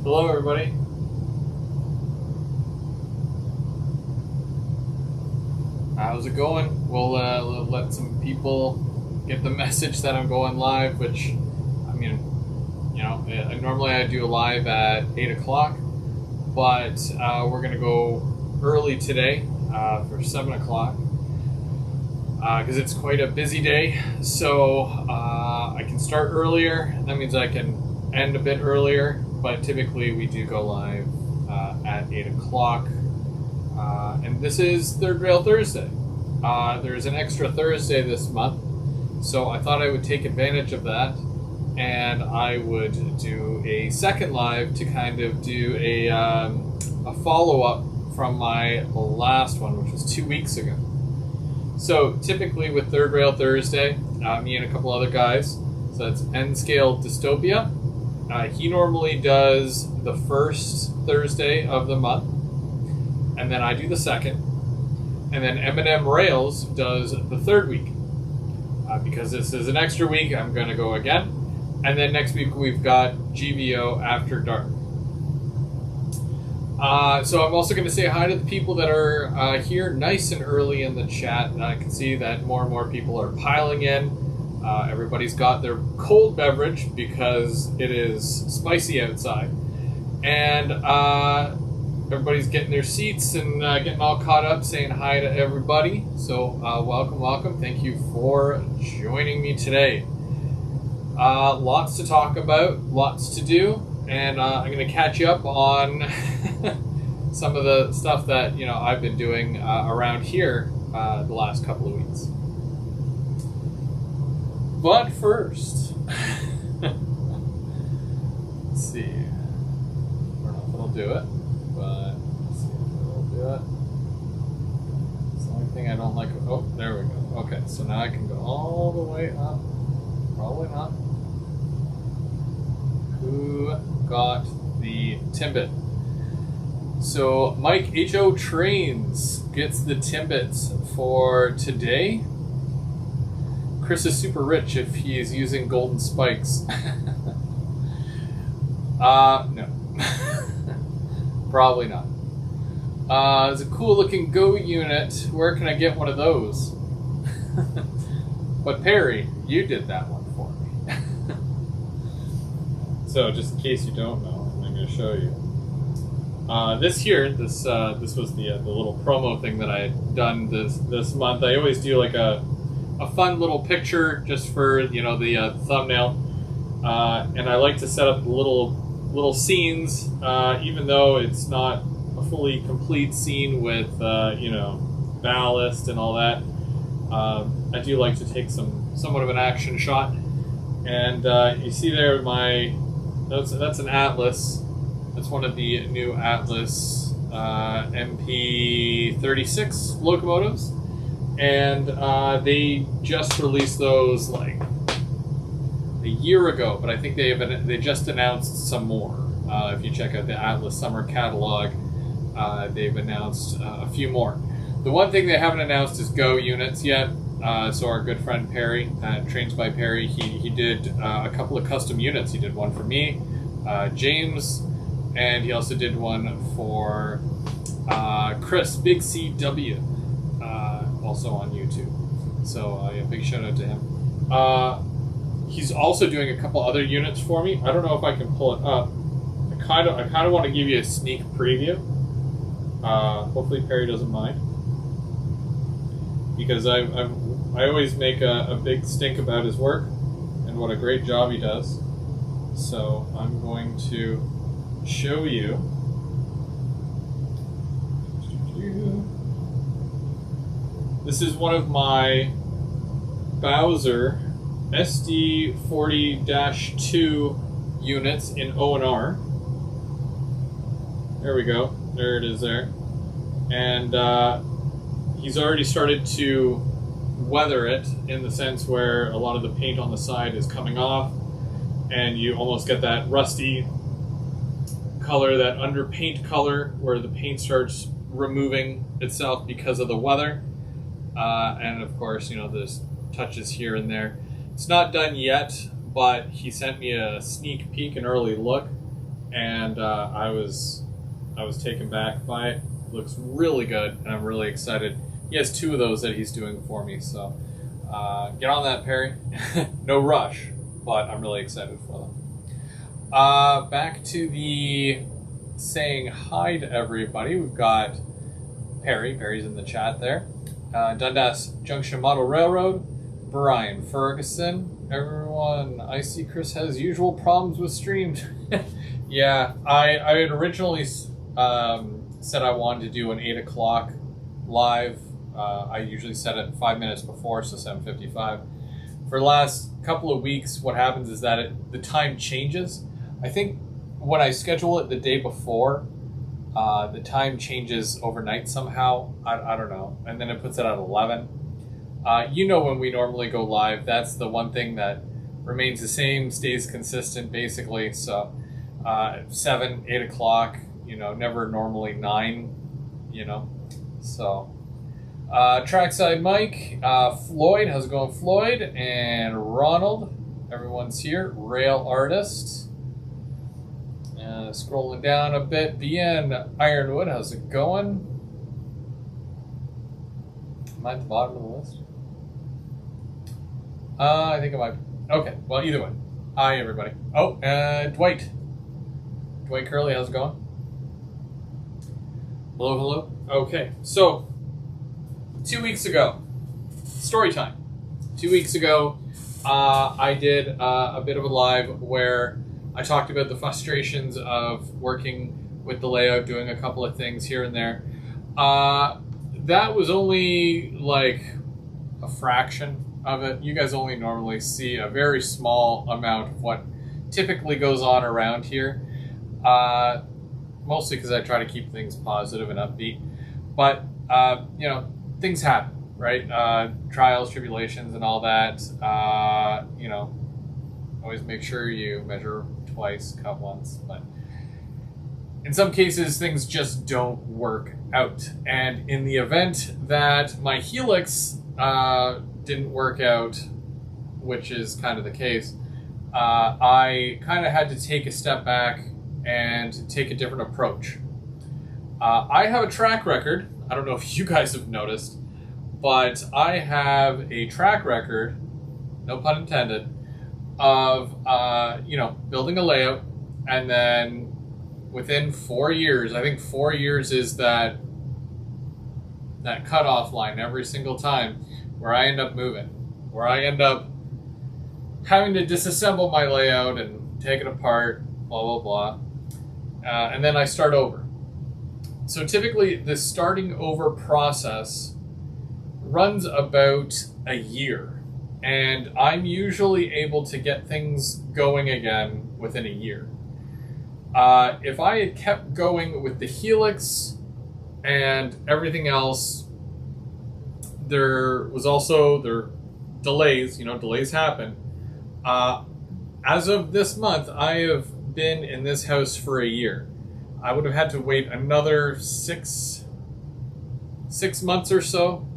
Hello, everybody. How's it going? We'll let some people get the message that I'm going live, which, I mean, normally I do a live at 8 o'clock, but we're going to go early today for 7 o'clock because it's quite a busy day. So I can start earlier. That means I can end a bit earlier, but typically we do go live at 8 o'clock. And this is Third Rail Thursday. There's an extra Thursday this month, so I thought I would take advantage of that, and I would do a second live to kind of do a follow-up from my last one, which was 2 weeks ago. So typically with Third Rail Thursday, me and a couple other guys, so that's N-Scale Dystopia. He normally does the first Thursday of the month, and then I do the second, and then M&M Rails does the third week. Because this is an extra week, I'm going to go again. And then next week we've got GVO After Dark. So I'm also going to say hi to the people that are here nice and early in the chat. I can see that more and more people are piling in. Everybody's got their cold beverage because it is spicy outside. And everybody's getting their seats and getting all caught up, saying hi to everybody. So welcome. Thank you for joining me today. Lots to talk about, lots to do, and I'm going to catch you up on some of the stuff that I've been doing around here the last couple of weeks. But first, let's see. I don't know if it'll do it. But let's see if it'll do it. It's the only thing I don't like. Oh, there we go. Okay, so now I can go all the way up. Probably not. Who got the Timbit? So Mike H.O. Trains gets the Timbits for today. Chris is super rich if he is using golden spikes. No. Probably not. It's a cool looking Go unit. Where can I get one of those? But Perry, you did that one for me. So just in case you don't know, I'm going to show you. This was the little promo thing that I had done this month. I always do like a fun little picture just for the thumbnail, and I like to set up little scenes, even though it's not a fully complete scene with ballast and all that. I do like to take somewhat of an action shot, and you see there that's an Atlas. That's one of the new Atlas MP36 locomotives, and they just released those like a year ago, but I think they just announced some more. If you check out the Atlas Summer Catalog, they've announced a few more. The one thing they haven't announced is Go units yet. So our good friend Perry, Trains by Perry, he did a couple of custom units. He did one for me, James, and he also did one for Chris, Big CW, also on YouTube. So a big shout out to him. He's also doing a couple other units for me. I don't know if I can pull it up. I kind of want to give you a sneak preview. Hopefully Perry doesn't mind, because I always make a big stink about his work and what a great job he does. So I'm going to show you. This is one of my Bowser SD40-2 units in O&R. There we go. There it is there. And he's already started to weather it in the sense where a lot of the paint on the side is coming off, and you almost get that rusty color, that underpaint color, where the paint starts removing itself because of the weather. And of course, there's touches here and there. It's not done yet, but he sent me a sneak peek, an early look, and I was taken back by it. Looks really good, and I'm really excited. He has 2 of those that he's doing for me, so get on that, Perry. No rush, but I'm really excited for them. Back to the saying hi to everybody. We've got Perry. Perry's in the chat there. Dundas Junction Model Railroad. Brian Ferguson. Everyone, I see Chris has usual problems with streams. Yeah, I had originally said I wanted to do an 8 o'clock live. I usually set it 5 minutes before, so 7:55. For the last couple of weeks, what happens is that the time changes. I think when I schedule it the day before, the time changes overnight somehow. I don't know. And then it puts it at 11. When we normally go live, that's the one thing that remains the same, stays consistent basically. So 7, 8 o'clock, never normally 9, So Trackside Mike, Floyd, how's it going, Floyd? And Ronald, everyone's here. Rail Artist. Scrolling down a bit, BN Ironwood, how's it going? Am I at the bottom of the list? I think I might. Okay, well, either way. Hi, everybody. Oh, Dwight. Dwight Curley, how's it going? Hello, hello. Okay, so 2 weeks ago, story time. 2 weeks ago, I did a bit of a live where I talked about the frustrations of working with the layout, doing a couple of things here and there. That was only like a fraction of it. You guys only normally see a very small amount of what typically goes on around here. Mostly because I try to keep things positive and upbeat. But, things happen, right? Trials, tribulations, and all that. Always make sure you measure twice, cut once. But in some cases, things just don't work out. And in the event that my Helix didn't work out, which is kind of the case, I kind of had to take a step back and take a different approach. I have a track record. I don't know if you guys have noticed, but I have a track record, no pun intended, of building a layout, and then within 4 years, I think 4 years is that cutoff line every single time, where I end up moving, where I end up having to disassemble my layout and take it apart, blah blah blah, and then I start over. So typically, the starting over process runs about a year. And I'm usually able to get things going again within a year. If I had kept going with the Helix and everything else, there delays, delays happen. As of this month, I have been in this house for a year. I would have had to wait another six months or so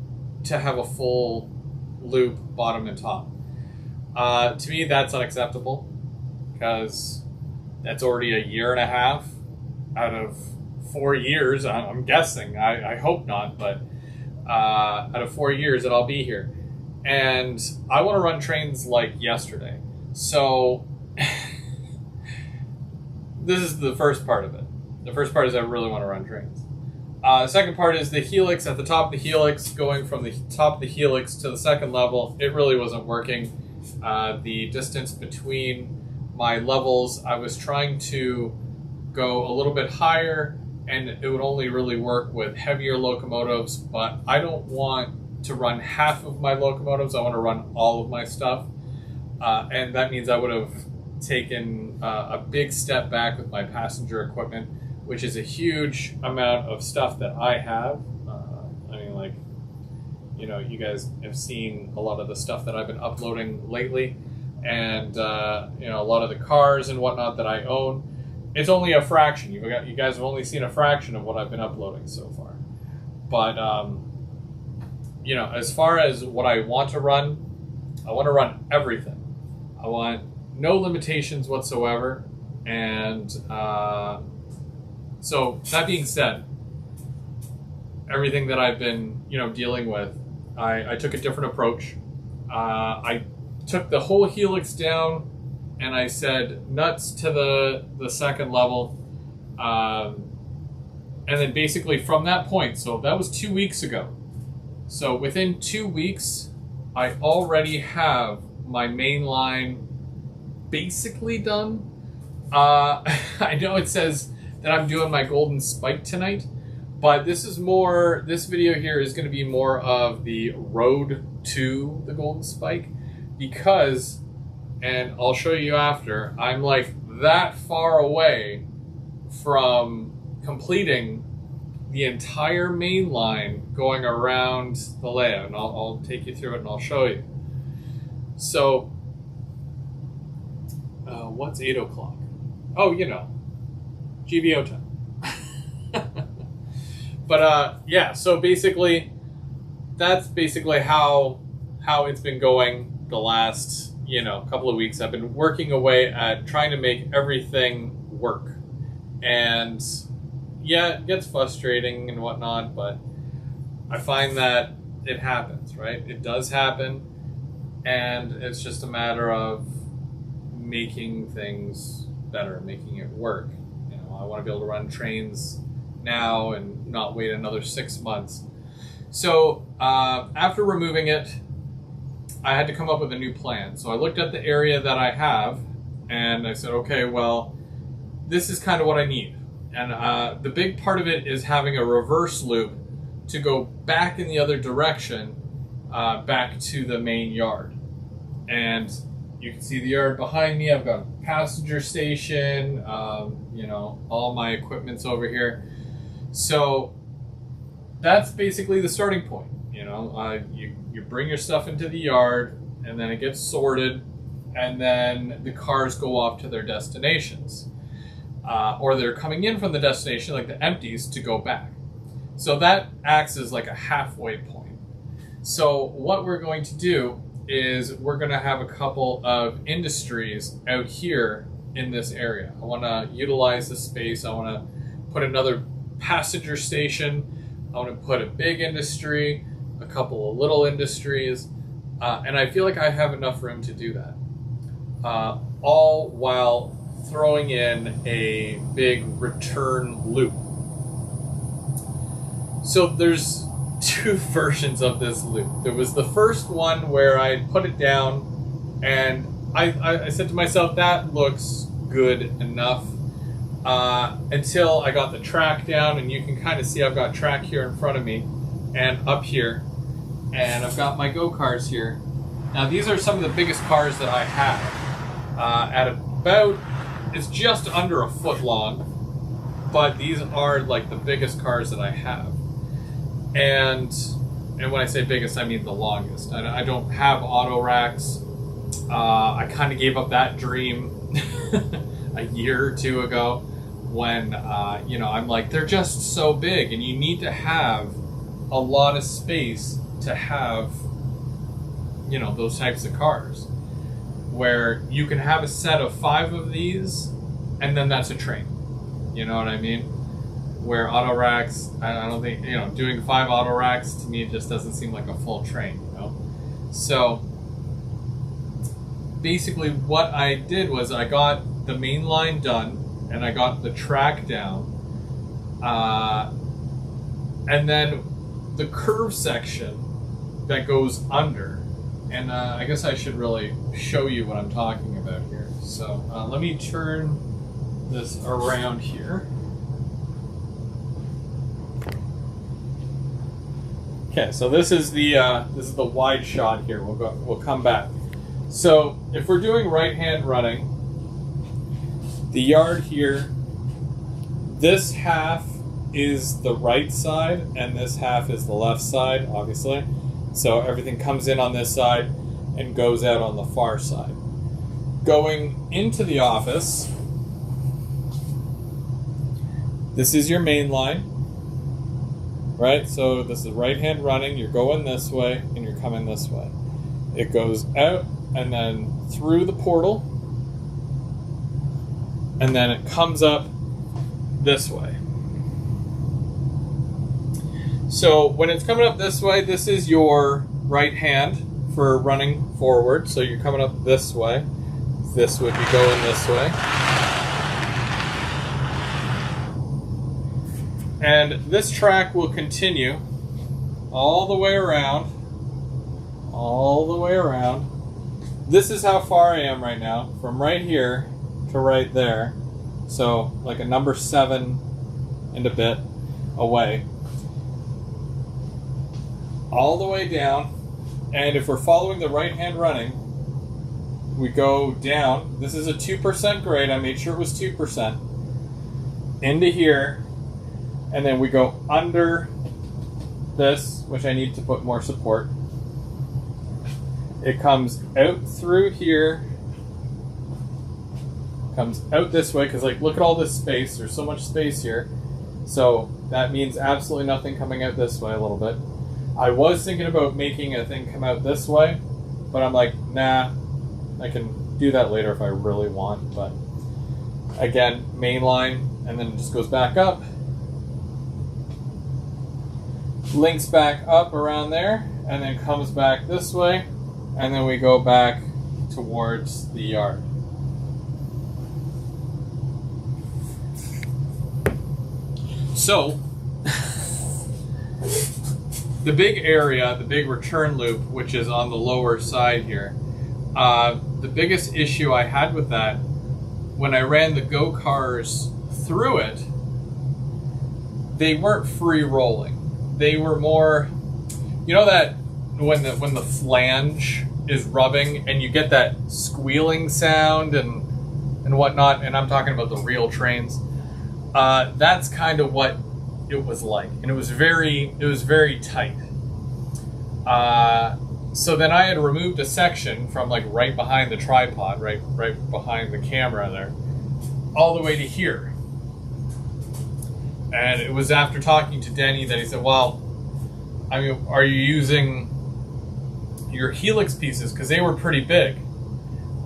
to have a full loop bottom and top. To me, that's unacceptable, because that's already a year and a half out of 4 years. I'm guessing. I hope not, but out of 4 years that I'll be here. And I want to run trains like yesterday. So this is the first part of it. The first part is I really want to run trains. The second part is the Helix. At the top of the Helix, going from the top of the Helix to the second level, it really wasn't working. The distance between my levels, I was trying to go a little bit higher, and it would only really work with heavier locomotives, but I don't want to run half of my locomotives. I want to run all of my stuff. And that means I would have taken a big step back with my passenger equipment, which is a huge amount of stuff that I have. You guys have seen a lot of the stuff that I've been uploading lately, and a lot of the cars and whatnot that I own. It's only a fraction. You guys have only seen a fraction of what I've been uploading so far. But as far as what I want to run everything. I want no limitations whatsoever. And so that being said, everything that I've been, dealing with, I took a different approach. I took the whole helix down, and I said nuts to the second level. And then basically from that point, so that was 2 weeks ago. So within 2 weeks, I already have my main line basically done. I know it says that I'm doing my golden spike tonight, but this video here is going to be more of the road to the golden spike, because, and I'll show you after, I'm like that far away from completing the entire main line going around the layout, and I'll take you through it and I'll show you. So, what's 8 o'clock? Oh, GVO time. But yeah, so basically, that's basically how it's been going the last couple of weeks. I've been working away at trying to make everything work, and yeah, it gets frustrating and whatnot, but I find that it happens, right? It does happen, and it's just a matter of making things better, making it work. I want to be able to run trains now and not wait another 6 months. So after removing it, I had to come up with a new plan. So I looked at the area that I have, and I said, okay, well, this is kind of what I need. And the big part of it is having a reverse loop to go back in the other direction, back to the main yard. And you can see the yard behind me. I've got a passenger station, all my equipment's over here. So that's basically the starting point. You bring your stuff into the yard, and then it gets sorted, and then the cars go off to their destinations. Or they're coming in from the destination, like the empties, to go back. So that acts as like a halfway point. So what we're going to do is we're going to have a couple of industries out here in this area. I want to utilize the space. I want to put another passenger station. I want to put a big industry, a couple of little industries, and I feel like I have enough room to do that. All while throwing in a big return loop. So there's two versions of this loop. There was the first one where I put it down, and I said to myself, that looks good enough, until I got the track down, and you can kind of see I've got track here in front of me and up here, and I've got my go-karts here. Now these are some of the biggest cars that I have, at about, it's just under a foot long, but these are like the biggest cars that I have. And when I say biggest, I mean the longest. I don't have auto racks. I kind of gave up that dream a year or two ago when, I'm like, they're just so big, and you need to have a lot of space to have, those types of cars, where you can have a set of 5 of these, and then that's a train. You know what I mean? Where auto racks, I don't think, doing 5 auto racks, to me, it just doesn't seem like a full train, So basically what I did was I got the main line done, and I got the track down, and then the curve section that goes under. And I guess I should really show you what I'm talking about here. So let me turn this around here. Okay, so this is the wide shot here. We'll come back. So if we're doing right-hand running, the yard here, this half is the right side and this half is the left side, obviously. So everything comes in on this side and goes out on the far side. Going into the office, this is your main line. Right, so this is right-hand running, you're going this way, and you're coming this way. It goes out, and then through the portal, and then it comes up this way. So when it's coming up this way, this is your right hand for running forward. So you're coming up this way. This would be going this way. And this track will continue all the way around. All the way around. This is how far I am right now, from right here to right there. So like a number 7 and a bit away. All the way down. And if we're following the right hand running, we go down. This is a 2% grade. I made sure it was 2%. Into here. And then we go under this, which I need to put more support. It comes out through here. Comes out this way, because like, look at all this space. There's so much space here. So that means absolutely nothing coming out this way a little bit. I was thinking about making a thing come out this way, but I'm like, nah, I can do that later if I really want. But again, main line, and then it just goes back up. Links back up around there, and then comes back this way, and then we go back towards the yard. So, the big area, the big return loop, which is on the lower side here, the biggest issue I had with that, when I ran the go-cars through it, they weren't free rolling. They were more, you know, that when the flange is rubbing and you get that squealing sound and whatnot, and I'm talking about the real trains. That's kind of what it was like, and it was very tight. So then I had removed a section from like right behind the tripod, right behind the camera there, all the way to here. And it was after talking to Denny that he said, well, I mean, are you using your helix pieces? Because they were pretty big.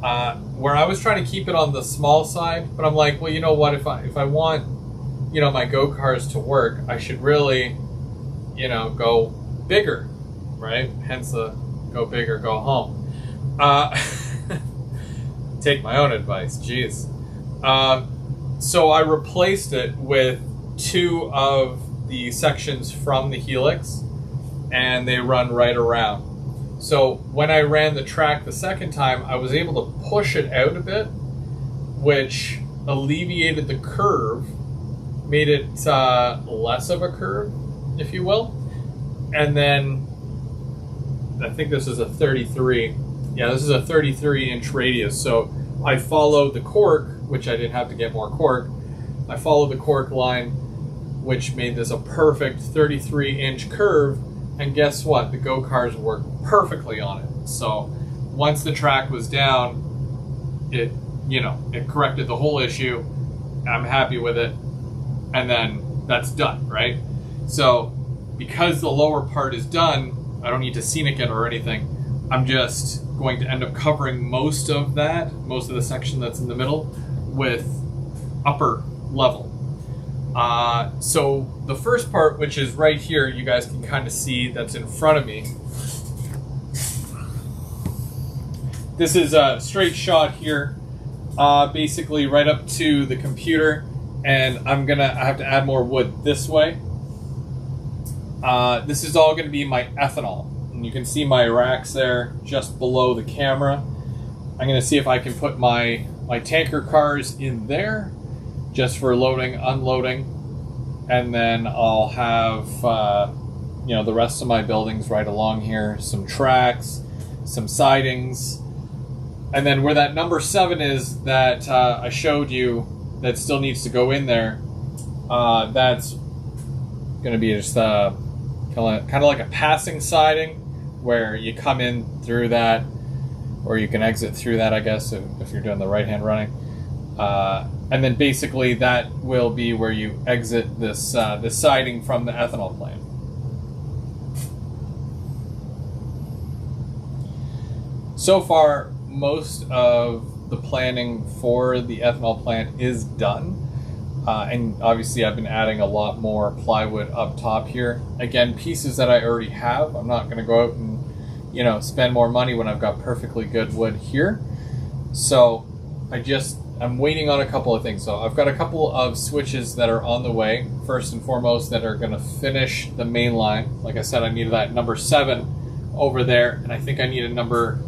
Where I was trying to keep it on the small side, but I'm like, well, you know what, if I want, you know, my go-cars to work, I should really, you know, go bigger, right? Hence the go big or go home. Take my own advice, jeez. So I replaced it with 2 of the sections from the helix, and they run right around. So when I ran the track the second time, I was able to push it out a bit, which alleviated the curve, made it less of a curve, if you will. And then I think this is a 33. Yeah, this is a 33-inch radius. So I followed the cork, which I didn't have to get more cork. I followed the cork line, which made this a perfect 33-inch curve. And guess what? The go-cars worked perfectly on it. So once the track was down, it corrected the whole issue. I'm happy with it. And then that's done, right? So because the lower part is done, I don't need to scenic it or anything. I'm just going to end up covering most of the section that's in the middle with upper level. So the first part, which is right here, you guys can kind of see that's in front of me. This is a straight shot here, basically right up to the computer, and I have to add more wood this way. This is all going to be my ethanol, and you can see my racks there just below the camera. I'm going to see if I can put my tanker cars in there, just for loading, unloading, and then I'll have the rest of my buildings right along here, some tracks, some sidings, and then where that number 7 is that I showed you that still needs to go in there, that's going to be just kind of like a passing siding where you come in through that, or you can exit through that, I guess, if you're doing the right-hand running. And then basically that will be where you exit this siding from the ethanol plant. So far, most of the planning for the ethanol plant is done. And obviously I've been adding a lot more plywood up top here. Again, pieces that I already have. I'm not going to go out and, you know, spend more money when I've got perfectly good wood here. So I'm waiting on a couple of things. So I've got a couple of switches that are on the way, first and foremost, that are going to finish the main line. Like I said, I needed that number 7 over there, and I think I need a number,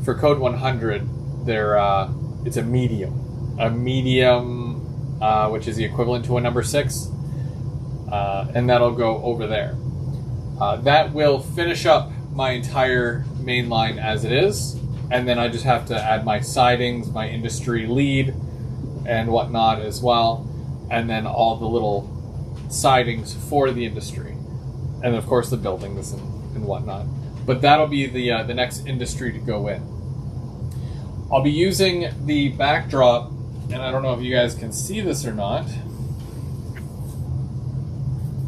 for code 100, it's a medium. A medium, which is the equivalent to a number 6, and that'll go over there. That will finish up my entire main line as it is. And then I just have to add my sidings, my industry lead, and whatnot as well. And then all the little sidings for the industry. And of course the buildings and whatnot. But that'll be the next industry to go in. I'll be using the backdrop, and I don't know if you guys can see this or not.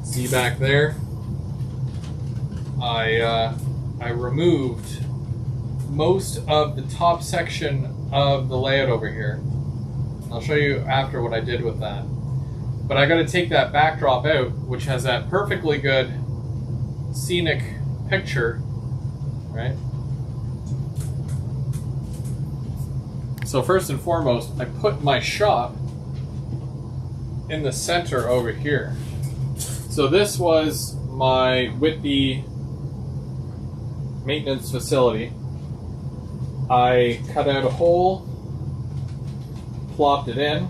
See back there? I removed most of the top section of the layout over here. I'll show you after what I did with that. But I got to take that backdrop out, which has that perfectly good scenic picture, right? So first and foremost, I put my shop in the center over here. So this was my Whitby maintenance facility. I cut out a hole, plopped it in,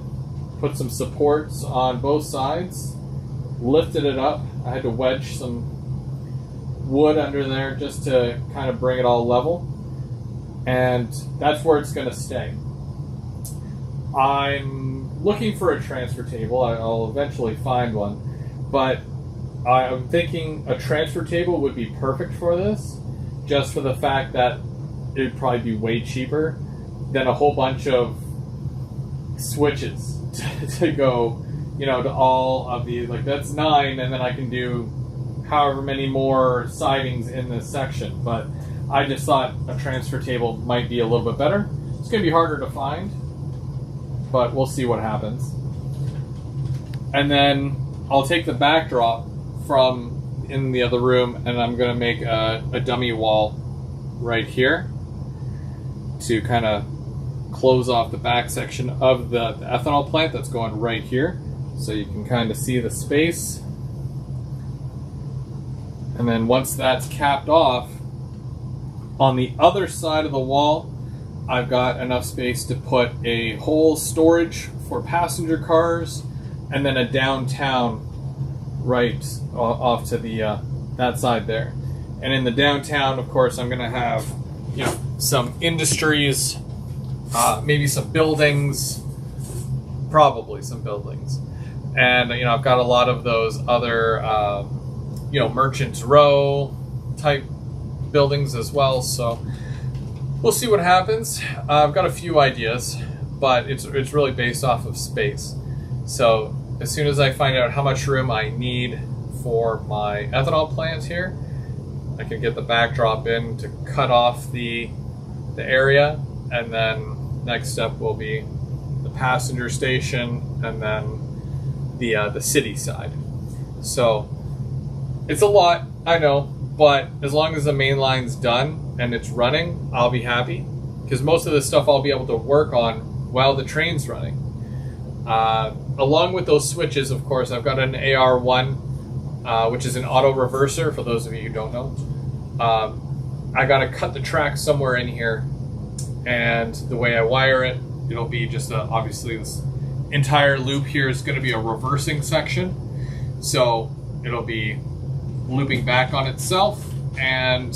put some supports on both sides, lifted it up. I had to wedge some wood under there just to kind of bring it all level. And that's where it's going to stay. I'm looking for a transfer table. I'll eventually find one. But I'm thinking a transfer table would be perfect for this, just for the fact that it would probably be way cheaper than a whole bunch of switches to go, you know, to all of these. Like, that's 9, and then I can do however many more sidings in this section. But I just thought a transfer table might be a little bit better. It's going to be harder to find, but we'll see what happens. And then I'll take the backdrop from in the other room, and I'm going to make a dummy wall right here to kind of close off the back section of the ethanol plant that's going right here, so you can kind of see the space. And then once that's capped off, on the other side of the wall, I've got enough space to put a whole storage for passenger cars, and then a downtown right off to the that side there. And in the downtown, of course, I'm going to have, you know, some industries, maybe some buildings, probably some buildings. And, you know, I've got a lot of those other, you know, Merchants Row type buildings as well. So we'll see what happens. I've got a few ideas, but it's really based off of space. So as soon as I find out how much room I need for my ethanol plant here, I can get the backdrop in to cut off the area, and then next step will be the passenger station, and then the city side. So it's a lot, I know, but as long as the main line's done and it's running, I'll be happy, because most of this stuff I'll be able to work on while the train's running. Along with those switches, of course, I've got an AR1, which is an auto reverser, for those of you who don't know. I got to cut the track somewhere in here, and the way I wire it, it'll be just obviously this entire loop here is going to be a reversing section, so it'll be looping back on itself, and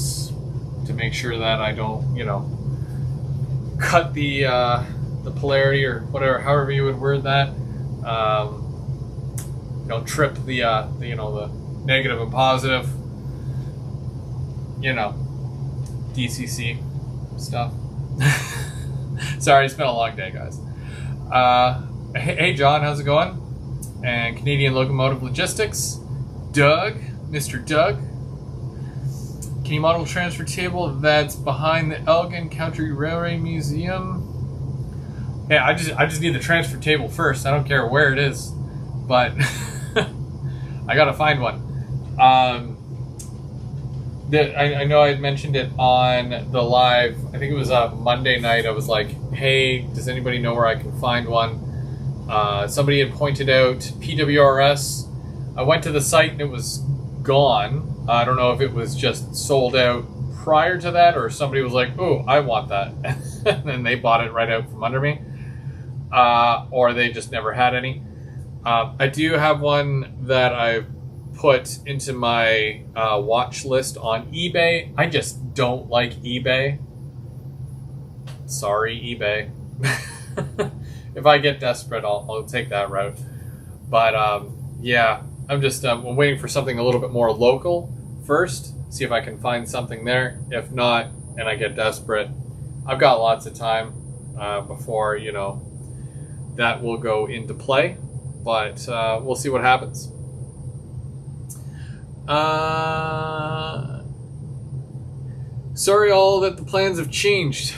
to make sure that I don't, you know, cut the polarity or whatever, however you would word that, don't trip the you know, the negative and positive, you know, DCC stuff. Sorry, it's been a long day, guys. Hey, John, how's it going? And Canadian Locomotive Logistics, Doug, Mr. Doug. Can you model transfer table that's behind the Elgin Country Railway Museum? Yeah, I just need the transfer table first. I don't care where it is, but I gotta find one. I know I had mentioned it on the live. I think it was Monday night. I was like, "Hey, does anybody know where I can find one?" Somebody had pointed out PWRS. I went to the site and it was gone. I don't know if it was just sold out prior to that, or somebody was like, "Oh, I want that," and then they bought it right out from under me, or they just never had any. I do have one that I've put into my watch list on eBay. I just don't like eBay. Sorry, eBay. If I get desperate, I'll take that route. But yeah, I'm just I'm waiting for something a little bit more local first. See if I can find something there. If not, and I get desperate, I've got lots of time before that will go into play. But we'll see what happens. Sorry all that the plans have changed.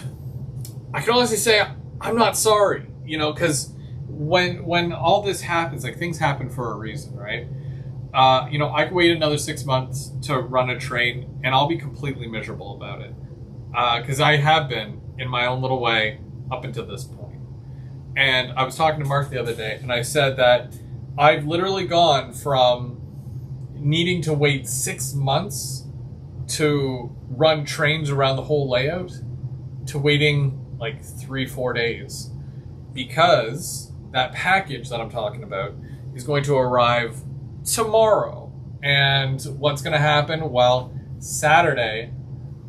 I can honestly say I'm not sorry, because when all this happens, like, things happen for a reason, right? I can wait another 6 months to run a train and I'll be completely miserable about it. Because I have been in my own little way up until this point. And I was talking to Mark the other day and I said that I've literally gone from needing to wait 6 months to run trains around the whole layout to waiting like 3-4 days, because that package that I'm talking about is going to arrive tomorrow. And what's going to happen? Well, Saturday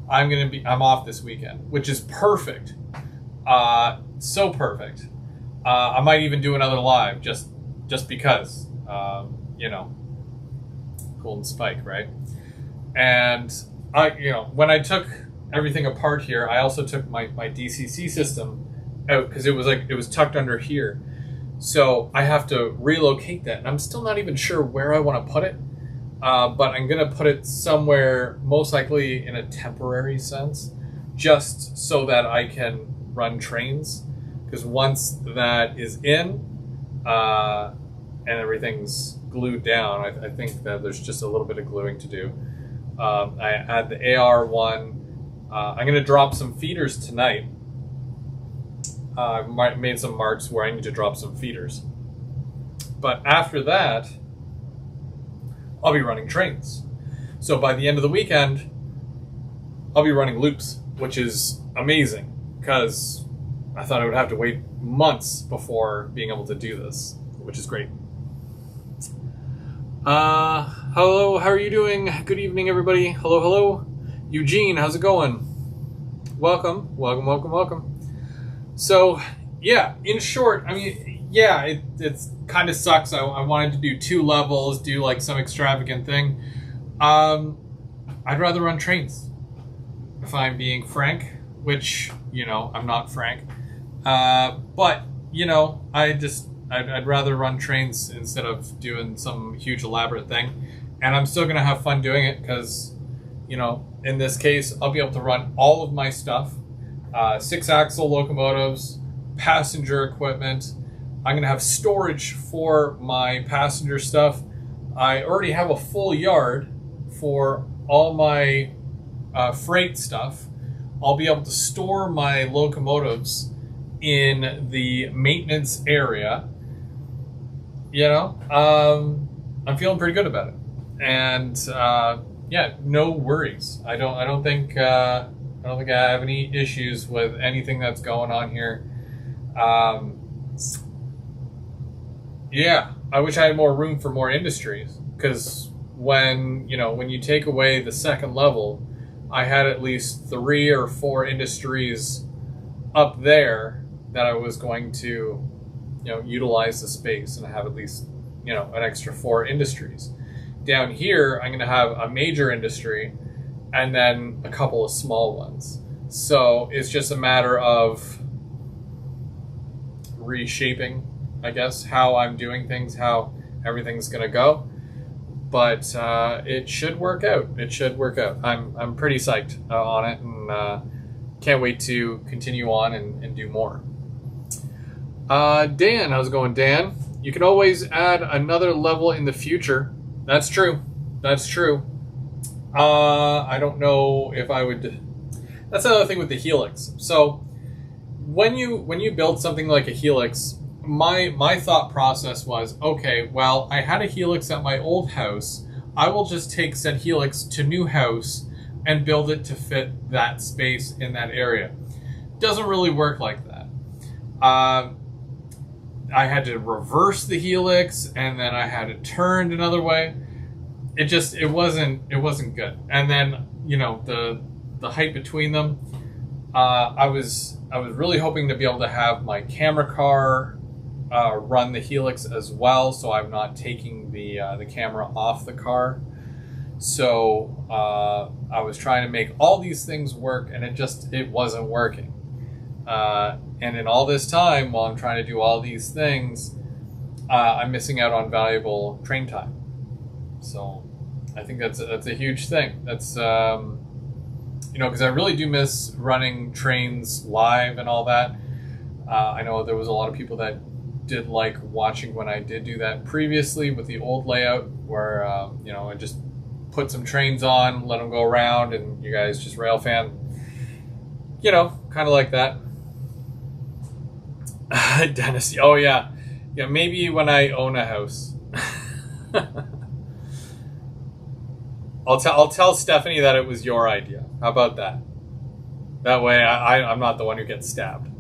I'm off this weekend, which is perfect. So perfect. I might even do another live just because, Golden Spike, right? And when I took everything apart here, I also took my DCC system out because it was tucked under here. So I have to relocate that, and I'm still not even sure where I want to put it. But I'm going to put it somewhere, most likely in a temporary sense, just so that I can run trains. Because once that is in, and everything's glued down, I think that there's just a little bit of gluing to do. I had the AR1. I'm going to drop some feeders tonight. I've made some marks where I need to drop some feeders. But after that, I'll be running trains. So by the end of the weekend, I'll be running loops, which is amazing, because I thought I would have to wait months before being able to do this, which is great. Hello, how are you doing? Good evening, everybody. Hello. Eugene, how's it going? Welcome. So, yeah, in short, I mean, yeah, it's kind of sucks. I wanted to do 2 levels, do like some extravagant thing. I'd rather run trains, if I'm being frank, which, I'm not frank. But, I'd rather run trains instead of doing some huge elaborate thing. And I'm still going to have fun doing it because, in this case, I'll be able to run all of my stuff. 6-axle locomotives, passenger equipment. I'm going to have storage for my passenger stuff. I already have a full yard for all my freight stuff. I'll be able to store my locomotives in the maintenance area. I'm feeling pretty good about it. And yeah, no worries. I don't think I have any issues with anything that's going on here. Yeah, I wish I had more room for more industries, because when you take away the second level, I had at least 3 or 4 industries up there that I was going to utilize the space and have at least an extra 4 industries. Down here, I'm going to have a major industry and then a couple of small ones. So it's just a matter of reshaping, I guess, how I'm doing things, how everything's going to go. but it should work out. It should work out. I'm pretty psyched on it, and can't wait to continue on and do more. Dan, how's it going, Dan? You can always add another level in the future. That's true. That's true. I don't know if I would. That's another thing with the Helix. So when you build something like a Helix, my thought process was, okay, well, I had a Helix at my old house. I will just take said Helix to new house and build it to fit that space in that area. Doesn't really work like that. I had to reverse the Helix, and then I had it turned another way. It wasn't good. And then, you know, the height between them, I was really hoping to be able to have my camera car run the Helix as well, so I'm not taking the camera off the car. So I was trying to make all these things work, and it wasn't working. And in all this time, while I'm trying to do all these things, I'm missing out on valuable train time. So I think that's a huge thing. That's you know, because I really do miss running trains live and all that. I know there was a lot of people that did like watching when I did do that previously with the old layout, where you know, I just put some trains on, let them go around, and you guys just rail fan. You know, kind of like that. Dennis, oh yeah, maybe when I own a house. I'll tell Stephanie that it was your idea. How about that? That way I'm not the one who gets stabbed.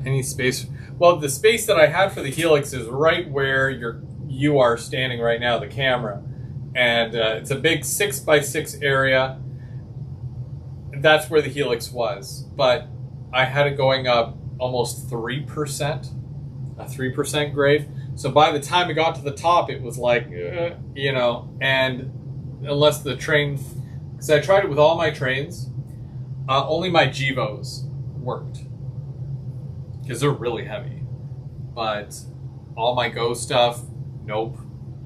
Any space? Well, the space that I had for the Helix is right where you are standing right now, the camera, and it's a big 6x6 area. That's where the Helix was, but I had it going up almost 3%, a 3% grade. So by the time it got to the top, it was like, you know, and unless the train, because I tried it with all my trains, only my Gevos worked, because they're really heavy. But all my Go stuff, nope.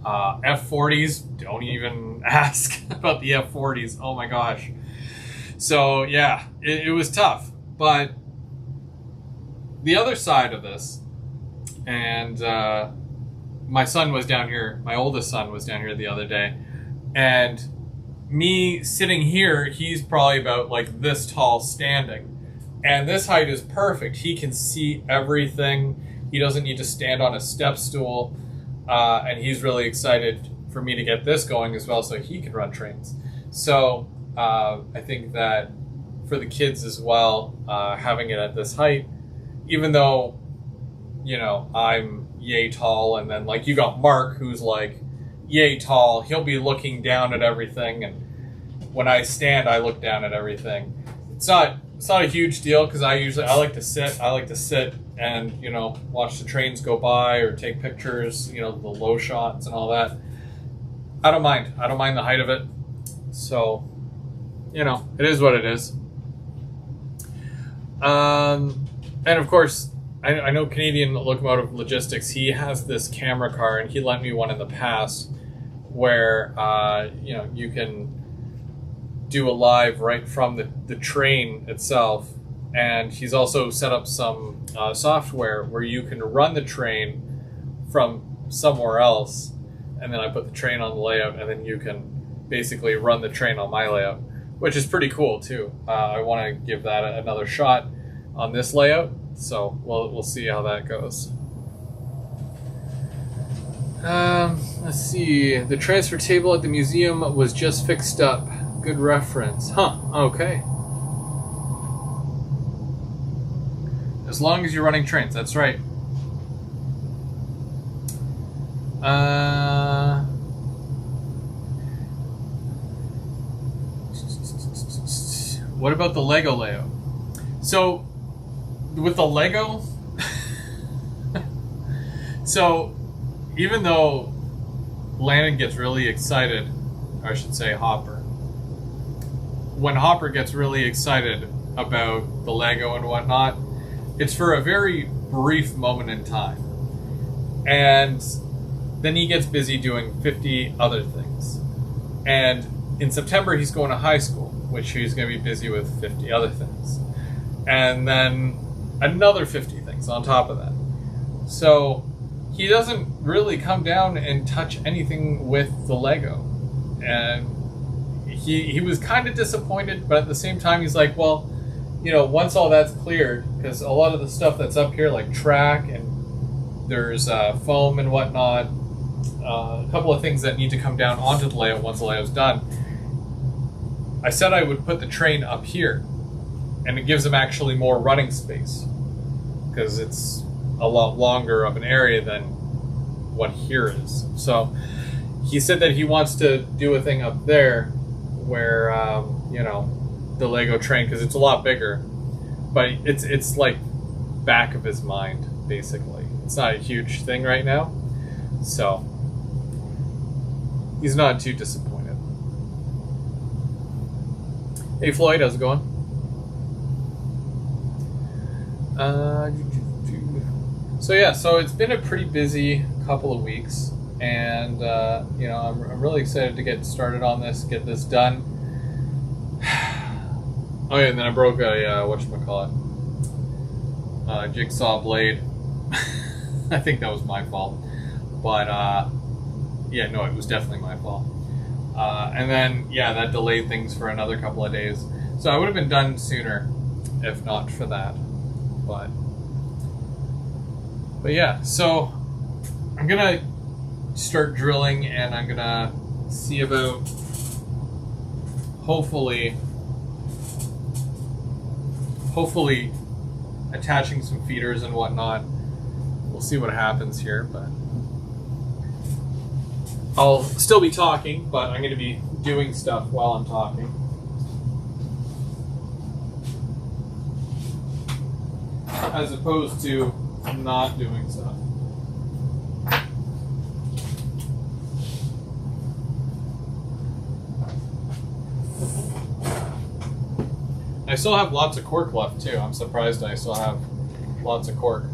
F40s, don't even ask about the F40s. Oh my gosh. So yeah, it was tough. But the other side of this, and my son was down here, my oldest son was down here the other day, and me sitting here, he's probably about like this tall standing. And this height is perfect. He can see everything. He doesn't need to stand on a step stool. And he's really excited for me to get this going as well so he can run trains. So I think that for the kids as well, having it at this height, even though, you know, I'm yay tall, and then like you got Mark who's like yay tall, he'll be looking down at everything, and when I stand I look down at everything. It's not a huge deal, because I like to sit and, you know, watch the trains go by or take pictures, you know, the low shots and all that. I don't mind the height of it. So, you know, it is what it is. And of course, I know Canadian Locomotive Logistics, he has this camera car, and he lent me one in the past where, you know, you can do a live right from the train itself. And he's also set up some software where you can run the train from somewhere else, and then I put the train on the layout, and then you can basically run the train on my layout, which is pretty cool too. I want to give that another shot on this layout, so we'll see how that goes. Let's see. The transfer table at the museum was just fixed up. Good reference. Huh, okay. As long as you're running trains, that's right. What about the Lego layout? So, with the Lego, so even though Landon gets really excited, or I should say Hopper, when Hopper gets really excited about the Lego and whatnot, it's for a very brief moment in time. And then he gets busy doing 50 other things. And in September, he's going to high school, which he's going to be busy with 50 other things. And then another 50 things on top of that. So he doesn't really come down and touch anything with the Lego. And he was kind of disappointed, but at the same time, he's like, well, you know, once all that's cleared, because a lot of the stuff that's up here, like track and there's foam and whatnot, a couple of things that need to come down onto the layout once the layout's done. I said I would put the train up here, and it gives them actually more running space, because it's a lot longer of an area than what here is. So he said that he wants to do a thing up there where, you know, the Lego train, because it's a lot bigger, but it's like back of his mind, basically. It's not a huge thing right now, so he's not too disappointed. Hey Floyd, how's it going? So yeah, so it's been a pretty busy couple of weeks, and you know, I'm really excited to get started on this, get this done. Oh yeah, and then I broke a jigsaw blade. I think that was my fault, but yeah, no, it was definitely my fault. And then yeah, that delayed things for another couple of days. So I would have been done sooner if not for that. But yeah, so I'm gonna start drilling, and I'm gonna see about hopefully attaching some feeders and whatnot. We'll see what happens here, but I'll still be talking, but I'm going to be doing stuff while I'm talking. As opposed to not doing stuff. I still have lots of cork left too. I'm surprised I still have lots of cork.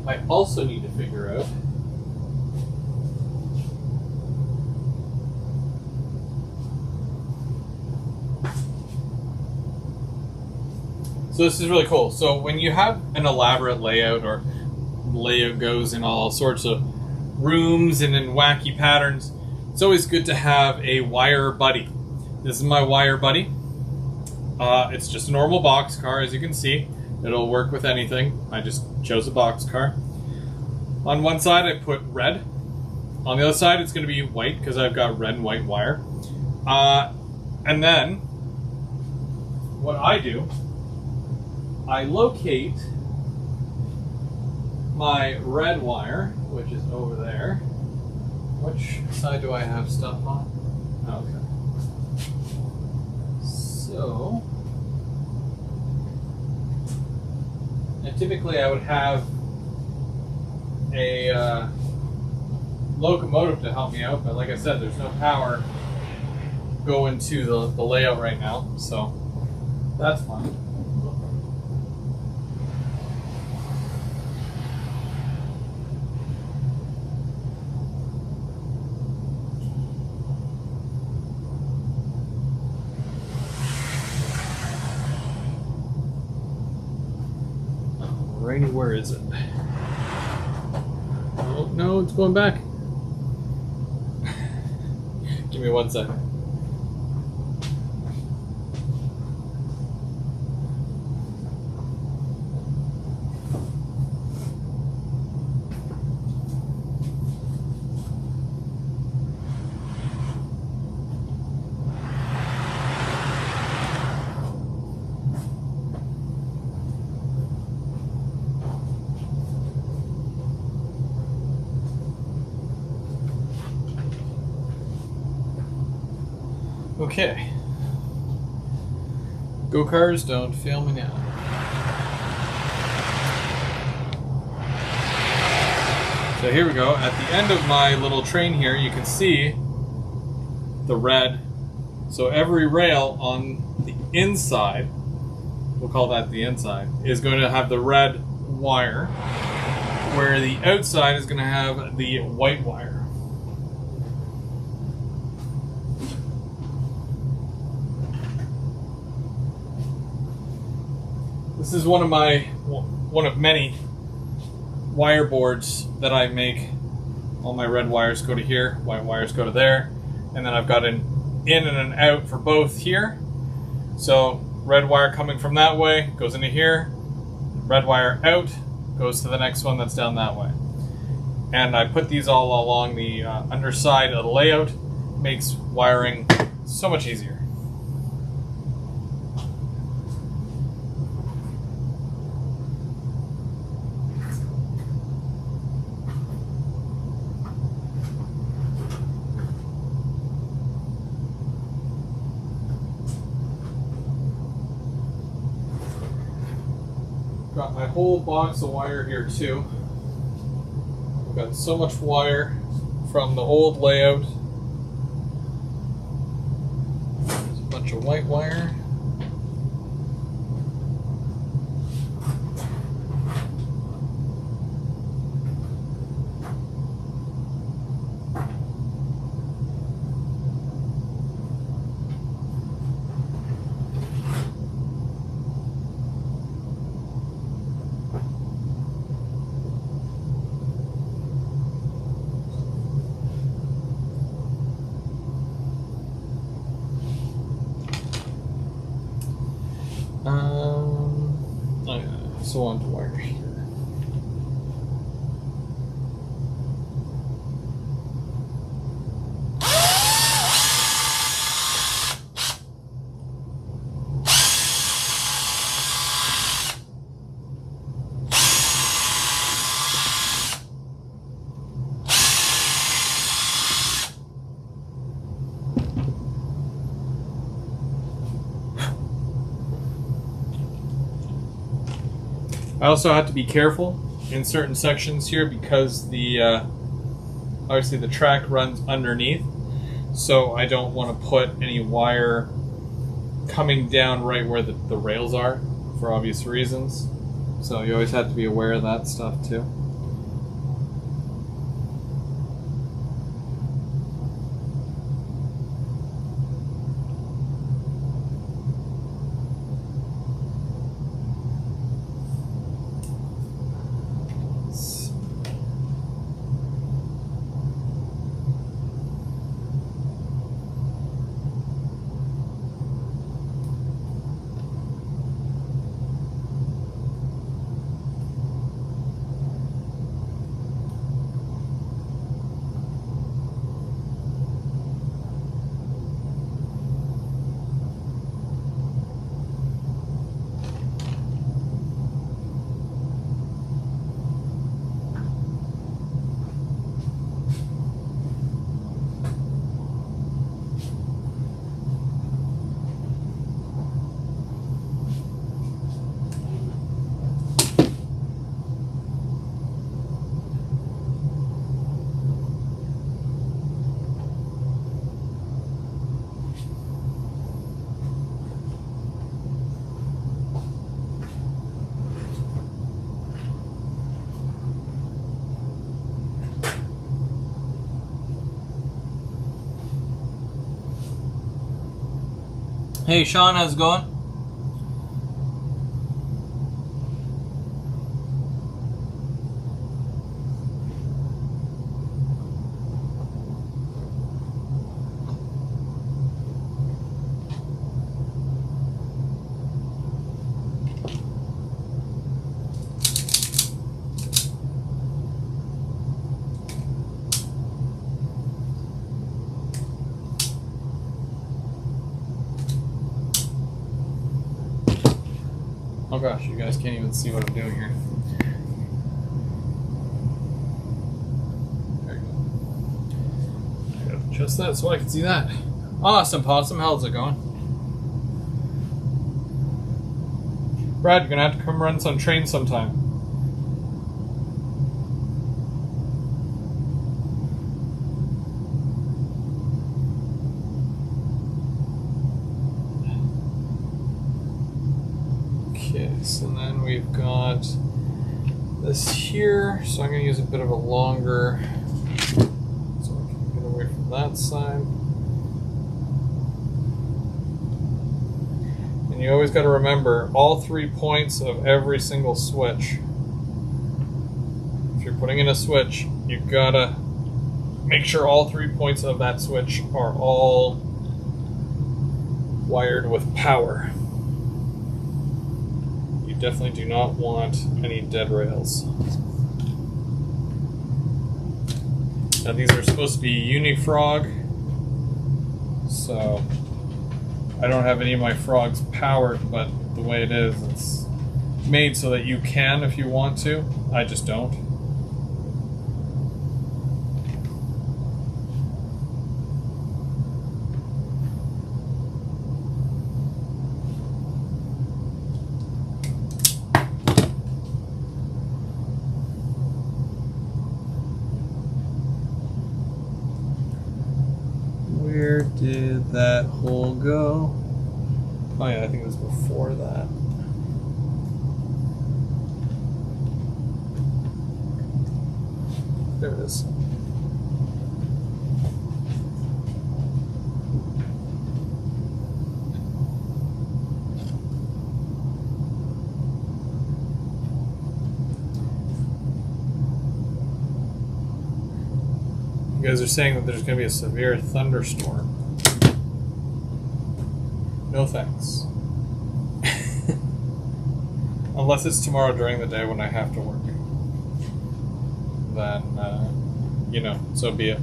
I also need to figure out so this is really cool. So when you have an elaborate layout, or layout goes in all sorts of rooms and in wacky patterns, it's always good to have a wire buddy. This is my wire buddy. It's just a normal boxcar, as you can see. It'll work with anything. I just chose a boxcar. On one side I put red. On the other side it's going to be white, because I've got red and white wire. And then what I do, I locate my red wire, which is over there. Which side do I have stuff on? Okay. So, and typically I would have a locomotive to help me out, but like I said, there's no power going to the layout right now, so that's fine. Alrighty, where is it? Oh, no, it's going back. Give me 1 second. Okay. Go cars, don't fail me now. So here we go. At the end of my little train here, you can see the red. So every rail on the inside, we'll call that the inside, is going to have the red wire, where the outside is going to have the white wire. This is one of many wire boards that I make. All my red wires go to here, white wires go to there, and then I've got an in and an out for both here. So red wire coming from that way goes into here, red wire out goes to the next one that's down that way. And I put these all along the underside of the layout. Makes wiring so much easier. Got my whole box of wire here too. I've got so much wire from the old layout. There's a bunch of white wire. Oh yeah, so on to wire here. I also have to be careful in certain sections here because the obviously the track runs underneath, so I don't want to put any wire coming down right where the rails are for obvious reasons. So you always have to be aware of that stuff too. Hey Sean, how's it going? Oh gosh, you guys can't even see what I'm doing here. There you go. I gotta adjust that so I can see that. Awesome, Possum. How's it going? Brad, you're gonna have to come run some trains sometime. Okay, so then we've got this here, so I'm gonna use a bit of a longer, so I can get away from that side. And you always got to remember all 3 points of every single switch. If you're putting in a switch, you gotta make sure all 3 points of that switch are all wired with power. You definitely do not want any dead rails. Now these are supposed to be Unifrog, so I don't have any of my frogs powered, but the way it is, it's made so that you can if you want to. I just don't. Where did that hole go? Oh yeah, I think it was before that. There it is. You guys are saying that there's going to be a severe thunderstorm. No thanks. Unless it's tomorrow during the day when I have to work. Then, you know, so be it.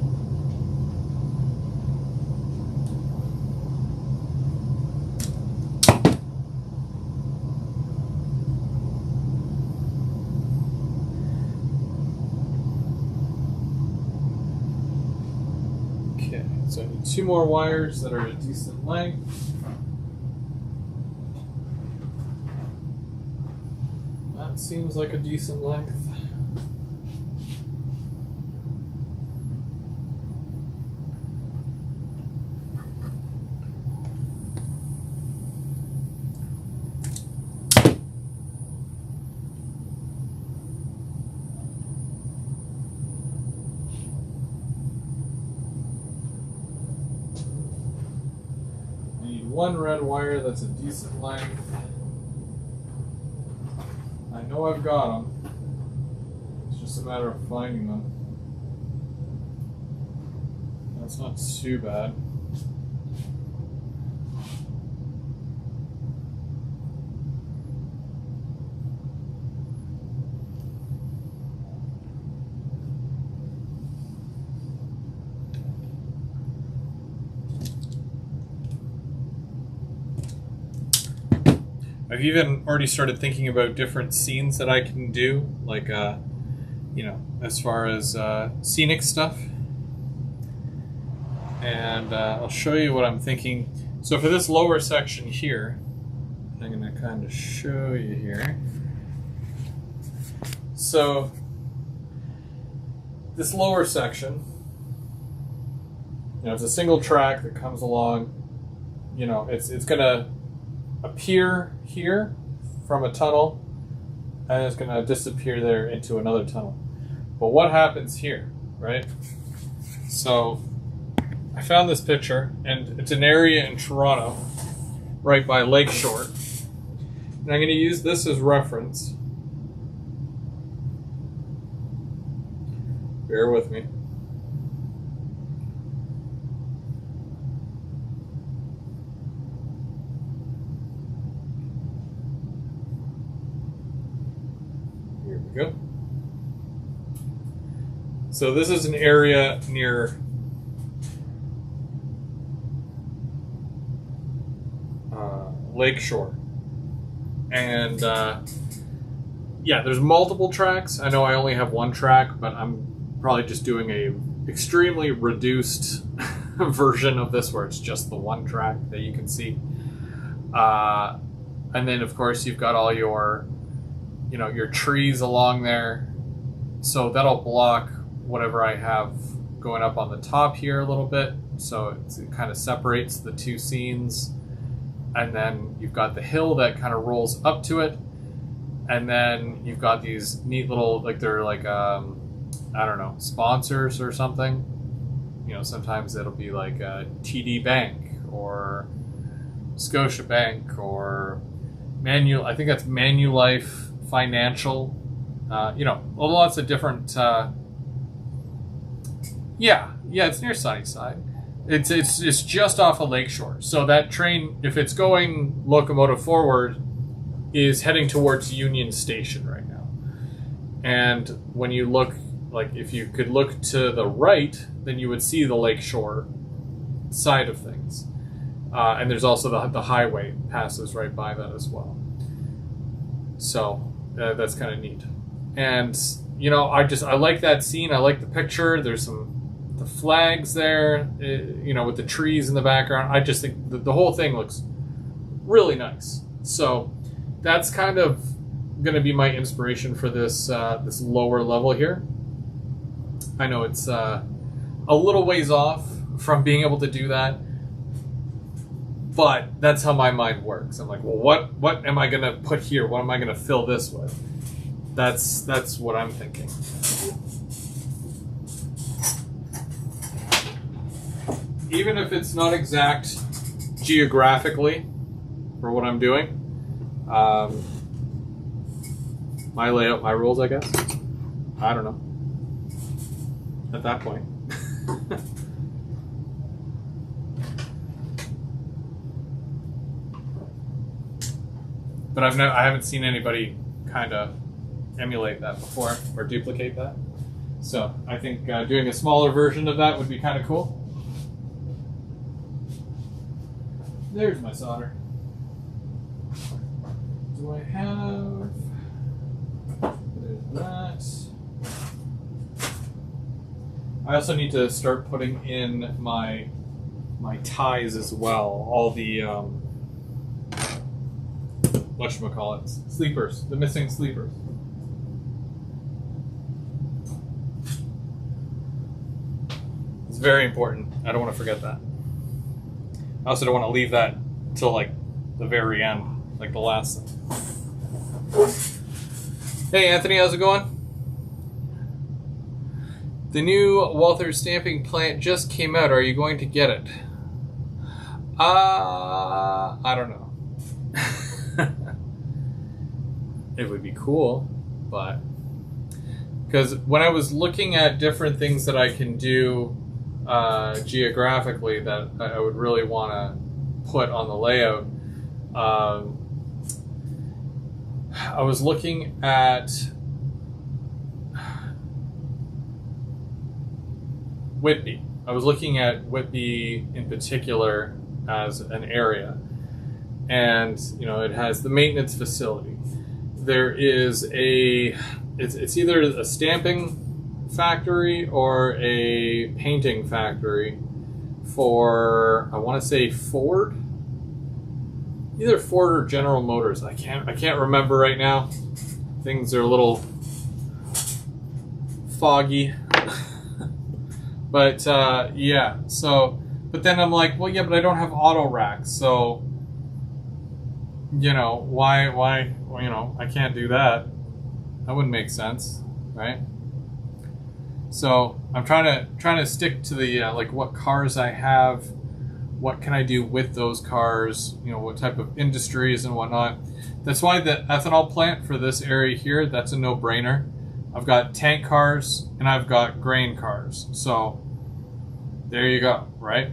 Okay, so I need 2 more wires that are a decent length. That seems like a decent length. I need 1 red wire that's a decent length. I know I've got them. It's just a matter of finding them. That's not too bad. I've even already started thinking about different scenes that I can do, like, you know, as far as scenic stuff. And I'll show you what I'm thinking. So for this lower section here, I'm going to kind of show you here. So this lower section, you know, it's a single track that comes along. You know, it's going to appear here from a tunnel and it's going to disappear there into another tunnel. But what happens here, right? So I found this picture, and it's an area in Toronto right by Lakeshore, and I'm going to use this as reference. Bear with me. Go. So this is an area near Lakeshore, and yeah, there's multiple tracks. I know I only have 1 track, but I'm probably just doing a extremely reduced version of this where it's just the one track that you can see. And then of course you've got all your, you know, your trees along there. So that'll block whatever I have going up on the top here a little bit. So it kind of separates the two scenes. And then you've got the hill that kind of rolls up to it. And then you've got these neat little, like they're like, I don't know, sponsors or something. You know, sometimes it'll be like TD Bank or Scotia Bank or I think that's Manulife Financial. You know, lots of different. Yeah, it's near Sunnyside. It's just off of Lakeshore. So that train, if it's going locomotive forward, is heading towards Union Station right now. And when you look, like if you could look to the right, then you would see the Lakeshore side of things. And there's also the highway passes right by that as well. So that's kind of neat. And, you know, I like that scene. I like the picture. There's the flags there, you know, with the trees in the background. I just think the whole thing looks really nice. So that's kind of going to be my inspiration for this this lower level here. I know it's a little ways off from being able to do that, but that's how my mind works. I'm like, well, what am I going to put here? What am I going to fill this with? That's what I'm thinking. Even if it's not exact geographically for what I'm doing, my layout, my rules, I guess. I don't know. At that point. But I haven't seen anybody kind of emulate that before or duplicate that. So I think doing a smaller version of that would be kind of cool. There's my solder. Do I have... There's that. I also need to start putting in my ties as well. All the whatchamacallit, sleepers, the missing sleepers. It's very important. I don't want to forget that. I also don't want to leave that till like the very end, like the last thing. Hey Anthony, how's it going? The new Walther stamping plant just came out. Are you going to get it? I don't know. It would be cool, but because when I was looking at different things that I can do geographically that I would really want to put on the layout, I was looking at Whitby. I was looking at Whitby in particular as an area, and you know, it has the maintenance facility. There is it's either a stamping factory or a painting factory for, I want to say Ford, either Ford or General Motors. I can't remember right now. Things are a little foggy. But yeah, so, but then I'm like, well, yeah, but I don't have auto racks, so, you know, why, well, you know, I can't do that. That wouldn't make sense, right? So I'm trying to stick to the like what cars I have, what can I do with those cars, you know, what type of industries and whatnot. That's why the ethanol plant for this area here, that's a no-brainer. I've got tank cars and I've got grain cars. So there you go, right?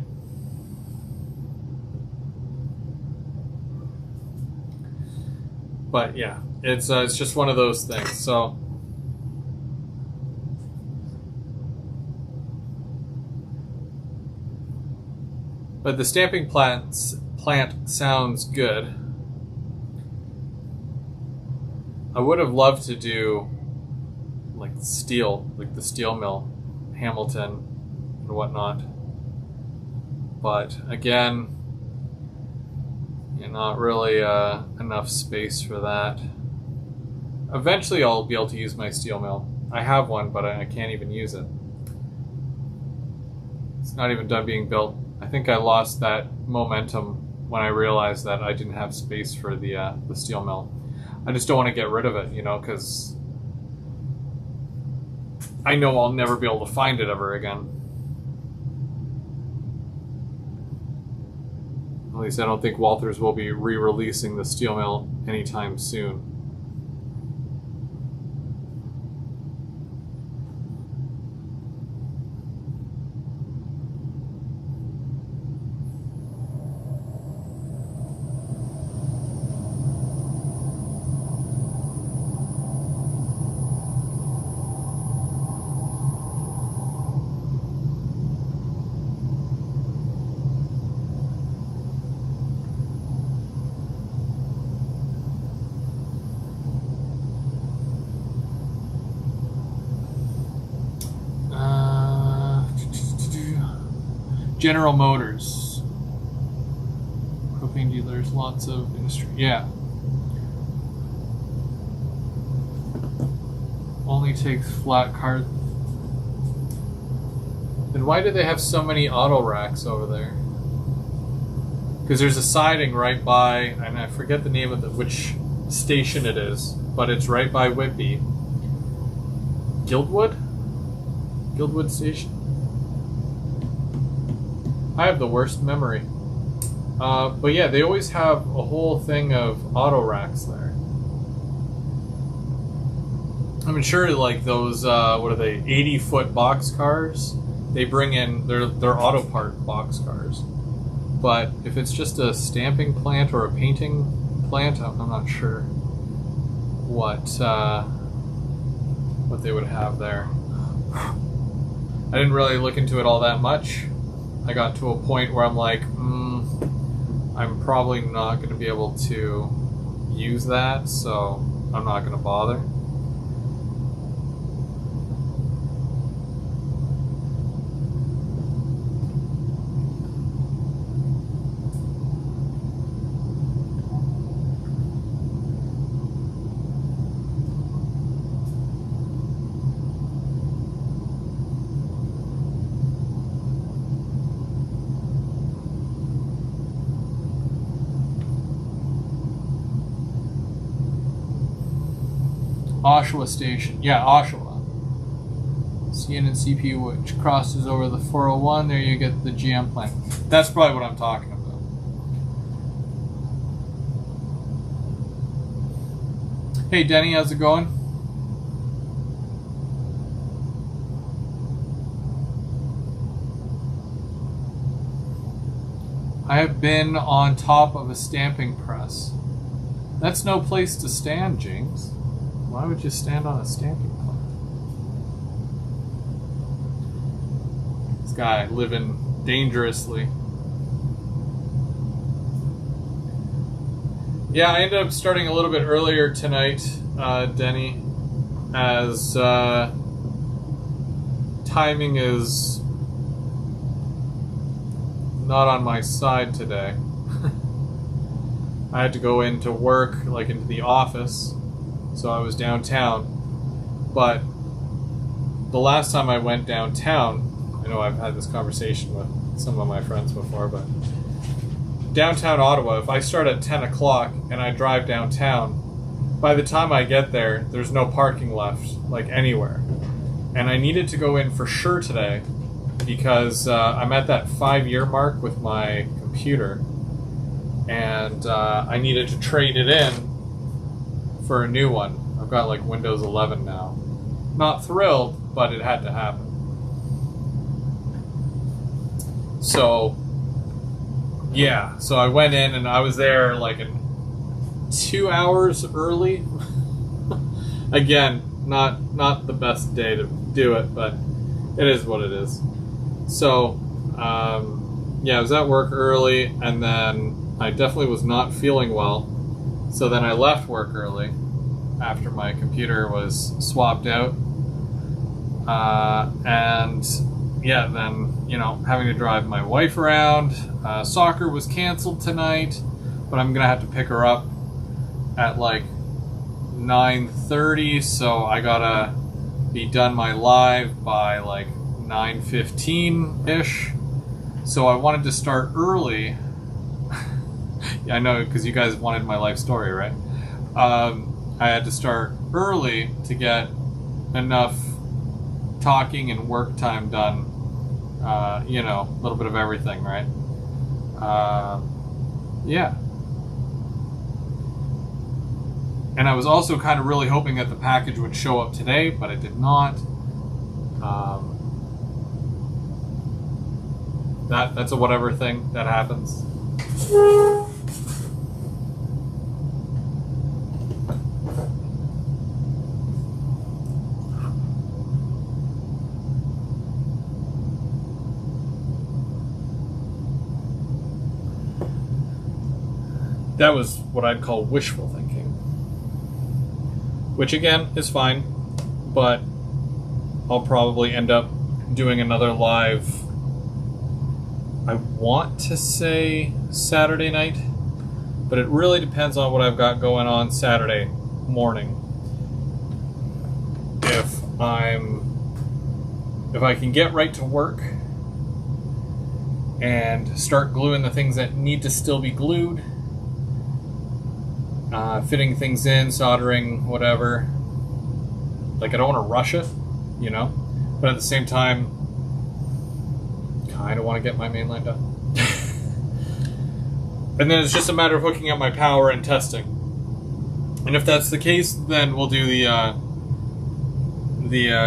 But yeah, it's just one of those things. So but the stamping plant sounds good. I would have loved to do like steel, like the steel mill, Hamilton and whatnot. But again, not really enough space for that. Eventually I'll be able to use my steel mill. I have one, but I can't even use it. It's not even done being built. I think I lost that momentum when I realized that I didn't have space for the steel mill. I just don't want to get rid of it, because I know I'll never be able to find it ever again. At least I don't think Walthers will be re-releasing the steel mill anytime soon. General Motors. Propane dealers, lots of industry. Yeah. Only takes flat cars. Then why do they have so many auto racks over there? Because there's a siding right by, and I forget the name of which station it is, but it's right by Whitby. Guildwood? Guildwood Station? I have the worst memory. But yeah, they always have a whole thing of auto racks there. I'm sure like those, what are they, 80-foot box cars? They bring in, they're auto part box cars. But if it's just a stamping plant or a painting plant, I'm not sure what they would have there. I didn't really look into it all that much. I got to a point where I'm like, I'm probably not going to be able to use that, so I'm not going to bother. Oshawa Station. Yeah, Oshawa. CN and CPU, which crosses over the 401. There you get the GM plant. That's probably what I'm talking about. Hey, Denny, how's it going? I have been on top of a stamping press. That's no place to stand, Jinx. Why would you stand on a stamping plant? This guy living dangerously. Yeah, I ended up starting a little bit earlier tonight, Denny, as timing is not on my side today. I had to go into work, like into the office. So I was downtown, but the last time I went downtown, I know I've had this conversation with some of my friends before, but downtown Ottawa, if I start at 10 o'clock and I drive downtown, by the time I get there, there's no parking left, like anywhere. And I needed to go in for sure today because I'm at that 5-year mark with my computer, and I needed to trade it in for a new one. I've got like Windows 11 now. Not thrilled, but it had to happen. So, yeah. So I went in and I was there like 2 hours early. Again, not the best day to do it, but it is what it is. So, yeah, I was at work early, and then I definitely was not feeling well. So then I left work early after my computer was swapped out. And yeah, then, you know, having to drive my wife around. Soccer was canceled tonight, but I'm gonna have to pick her up at like 9:30, so I gotta be done my live by like 9:15-ish. So I wanted to start early. Yeah, I know, because you guys wanted my life story, right? I had to start early to get enough talking and work time done. You know, a little bit of everything, right? Yeah. And I was also kind of really hoping that the package would show up today, but it did not. That's a whatever thing that happens. That was what I'd call wishful thinking. Which again is fine, but I'll probably end up doing another live, I want to say Saturday night, but it really depends on what I've got going on Saturday morning. If I can get right to work and start gluing the things that need to still be glued, fitting things in, soldering, whatever. Like, I don't want to rush it, you know? But at the same time, kind of want to get my mainline done. And then it's just a matter of hooking up my power and testing. And if that's the case, then we'll do the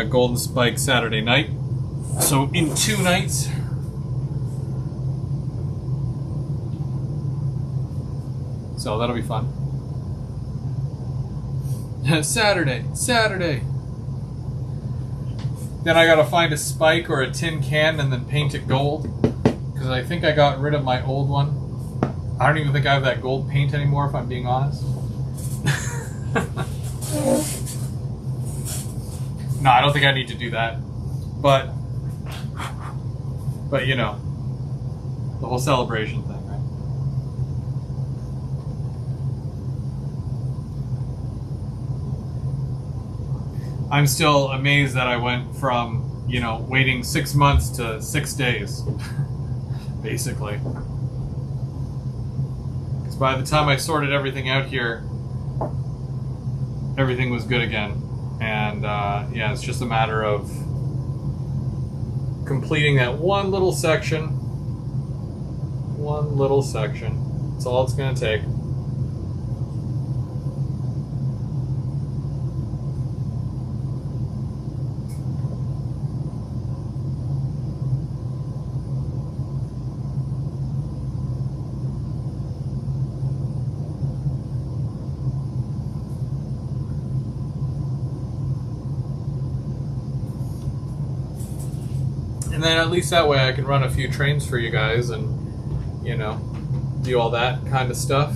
Golden Spike Saturday night. So in 2 nights. So that'll be fun. Saturday. Then I gotta find a spike or a tin can and then paint it gold. Because I think I got rid of my old one. I don't even think I have that gold paint anymore, if I'm being honest. No, I don't think I need to do that. But you know, the whole celebration thing. I'm still amazed that I went from, you know, waiting 6 months to 6 days, basically. Because by the time I sorted everything out here, everything was good again. And, yeah, it's just a matter of completing that one little section. One little section. That's all it's going to take. And then at least that way I can run a few trains for you guys and, you know, do all that kind of stuff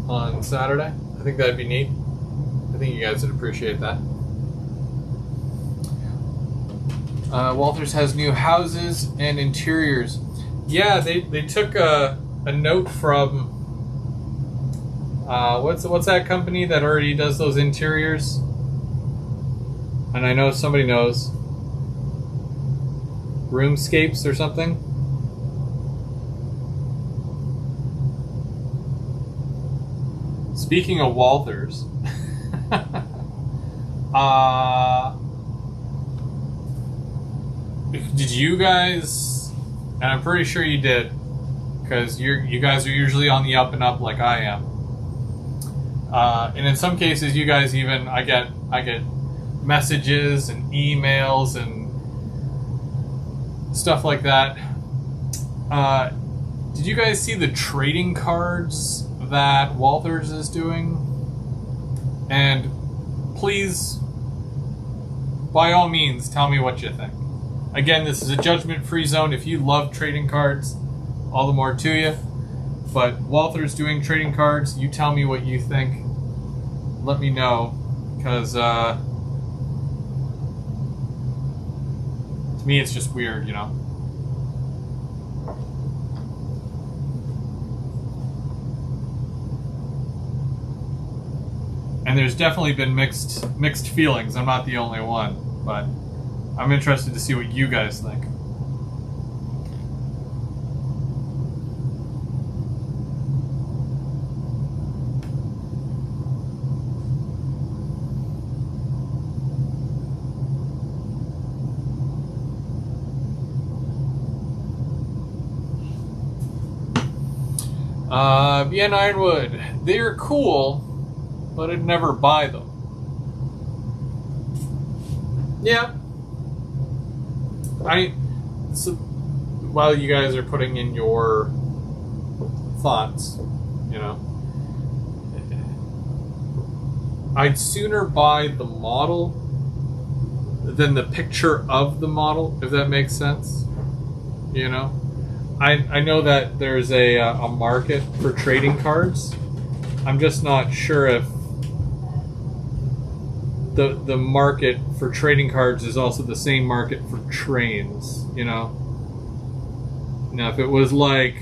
on Saturday. I think that'd be neat. I think you guys would appreciate that. Walters has new houses and interiors. Yeah, they took a note from what's that company that already does those interiors? And I know somebody knows. Roomscapes or something. Speaking of Walters, did you guys? And I'm pretty sure you did, because you guys are usually on the up and up like I am. And in some cases, you guys even I get messages and emails and stuff like that. Did you guys see the trading cards that Walters is doing? And please, by all means, tell me what you think. Again, this is a judgment-free zone. If you love trading cards, all the more to you. But Walters doing trading cards, you tell me what you think. Let me know, because To me, it's just weird, you know. And there's definitely been mixed feelings. I'm not the only one, but I'm interested to see what you guys think. Vienna Ironwood, they're cool, but I'd never buy them. Yeah. So while you guys are putting in your thoughts, you know, I'd sooner buy the model than the picture of the model, if that makes sense. You know? I know that there's a market for trading cards. I'm just not sure if the market for trading cards is also the same market for trains, you know? Now, if it was like,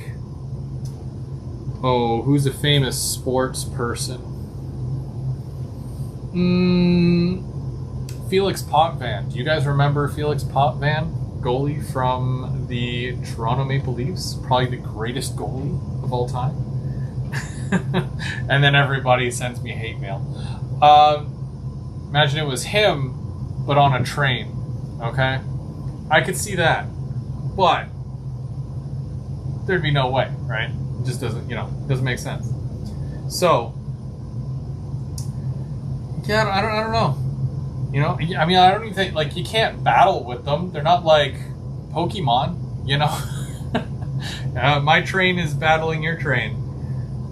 oh, who's a famous sports person? Felix Potvin. Do you guys remember Felix Potvin? Goalie from the Toronto Maple Leafs, probably the greatest goalie of all time. And then everybody sends me hate mail. Imagine it was him, but on a train. Okay, I could see that, but there'd be no way, right? It just doesn't, doesn't make sense. So, yeah, I don't know. You know, I mean, I don't even think, like, you can't battle with them. They're not like Pokemon, you know? My train is battling your train.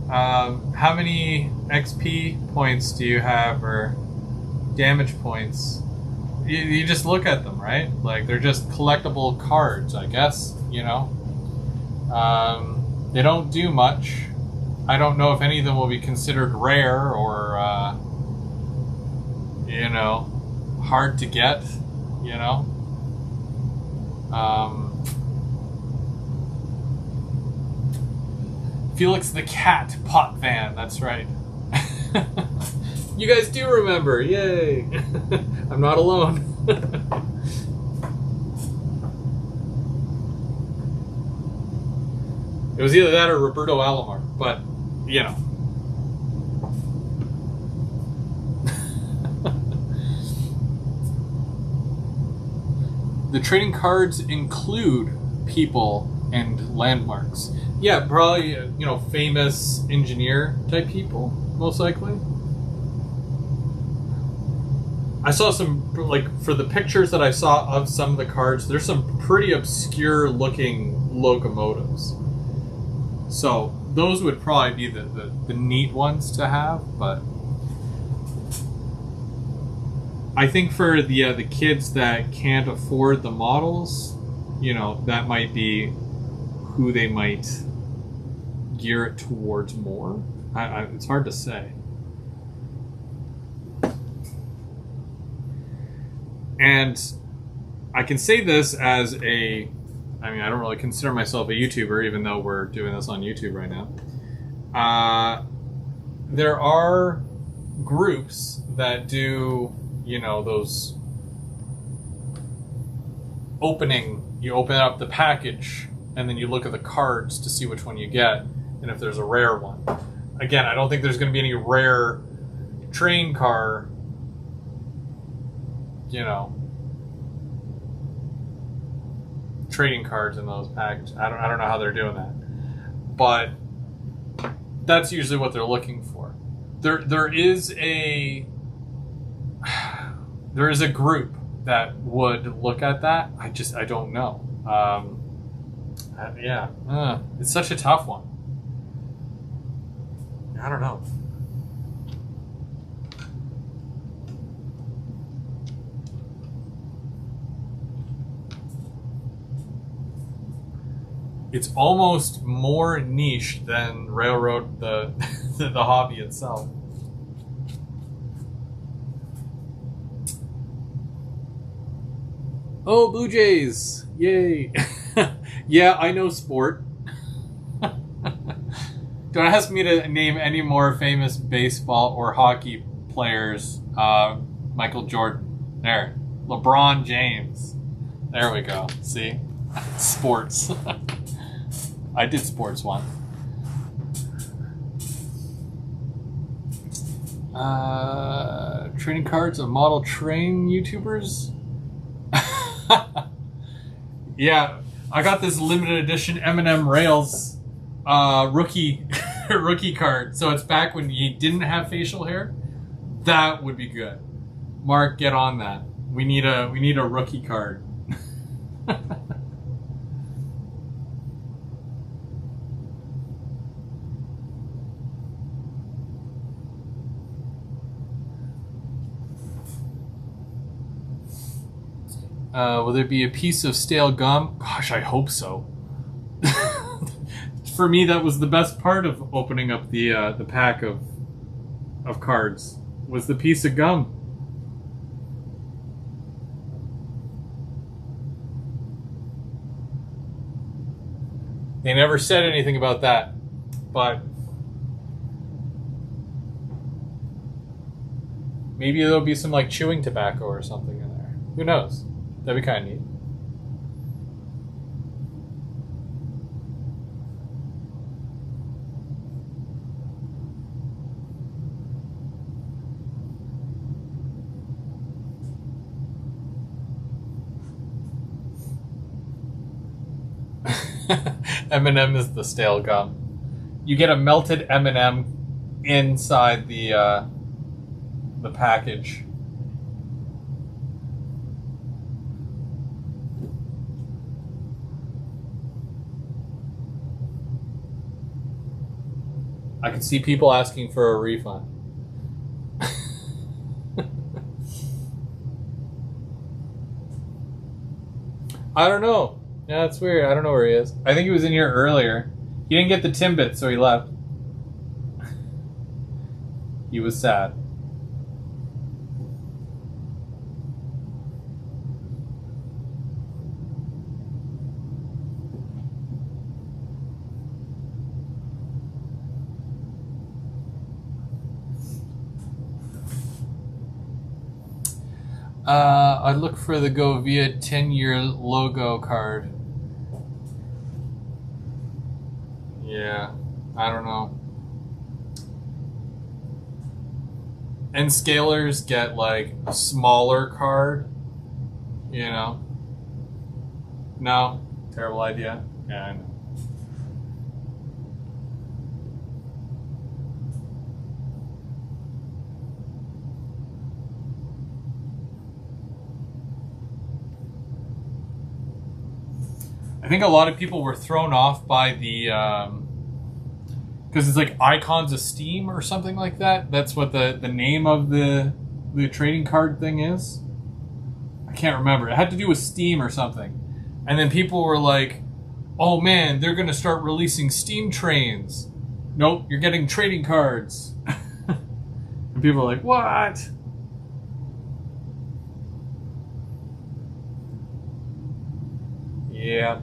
How many XP points do you have, or damage points? You just look at them, right? Like, they're just collectible cards, I guess, you know? They don't do much. I don't know if any of them will be considered rare or, hard to get, you know? Felix the Cat Potvin, that's right. You guys do remember, yay! I'm not alone. It was either that or Roberto Alomar, but, you know. The trading cards include people and landmarks. Yeah, probably, famous engineer type people, most likely. I saw some, for the pictures that I saw of some of the cards, there's some pretty obscure looking locomotives. So those would probably be the neat ones to have, but I think for the kids that can't afford the models, that might be who they might gear it towards more. It's hard to say. And I can say this as I don't really consider myself a YouTuber, even though we're doing this on YouTube right now. There are groups that do, those you open up the package and then you look at the cards to see which one you get and if there's a rare one. Again, I don't think there's going to be any rare train car, trading cards in those packages. I don't know how they're doing that, but that's usually what they're looking for. There is a group that would look at that. I don't know. It's such a tough one. I don't know. It's almost more niche than Railroad, the hobby itself. Oh, Blue Jays! Yay! Yeah, I know sport. Don't ask me to name any more famous baseball or hockey players. Michael Jordan. There. LeBron James. There we go. See? Sports. I did sports one. Trading cards of model train YouTubers? Yeah, I got this limited edition M&M Rails rookie rookie card. So it's back when you didn't have facial hair. That would be good. Mark, get on that. We need a rookie card. Will there be a piece of stale gum? Gosh, I hope so. For me, that was the best part of opening up the pack of cards, was the piece of gum. They never said anything about that, but maybe there'll be some like chewing tobacco or something in there. Who knows? That'd be kind of neat. M&M is the stale gum. You get a melted M&M inside the package. I can see people asking for a refund. I don't know. Yeah, that's weird. I don't know where he is. I think he was in here earlier. He didn't get the Timbit, so he left. He was sad. I'd look for the Govia 10-year logo card. Yeah, I don't know. And scalers get like a smaller card, you know? No? Terrible idea? Yeah, I know. I think a lot of people were thrown off by the because it's like Icons of Steam or something like that. That's what the name of the trading card thing is. I can't remember. It had to do with Steam or something. And then people were like, "Oh man, they're gonna start releasing Steam trains." Nope, you're getting trading cards. And people are like, "What?" Yeah.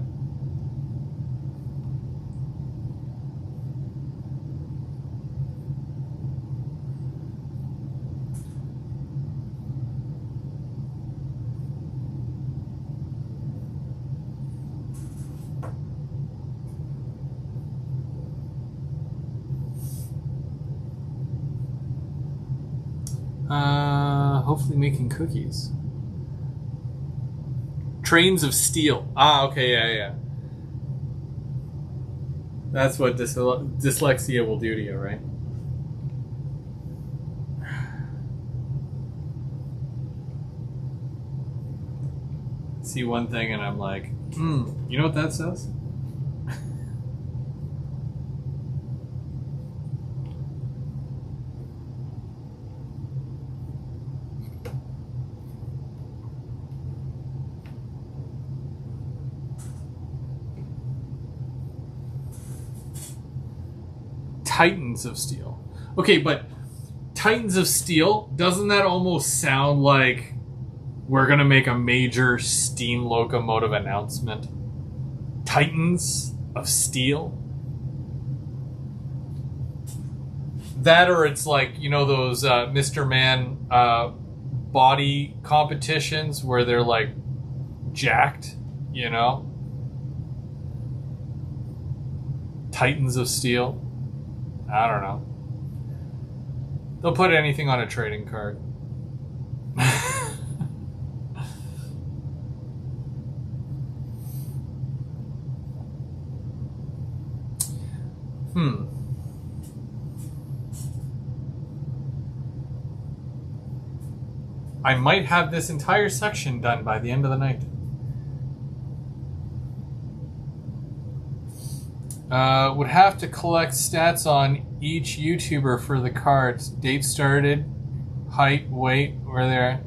Hopefully making cookies. Trains of Steel. Ah, okay, yeah. That's what dyslexia will do to you, right? See one thing and I'm like, you know what that says? Titans of Steel. Okay, but Titans of Steel, doesn't that almost sound like we're going to make a major steam locomotive announcement. Titans of Steel. That, or it's like, you know, those Mr. Man body competitions where they're like jacked, you know? Titans of Steel. I don't know. They'll put anything on a trading card. I might have this entire section done by the end of the night. Would have to collect stats on each YouTuber for the cards. Date started, height, weight, where they're at.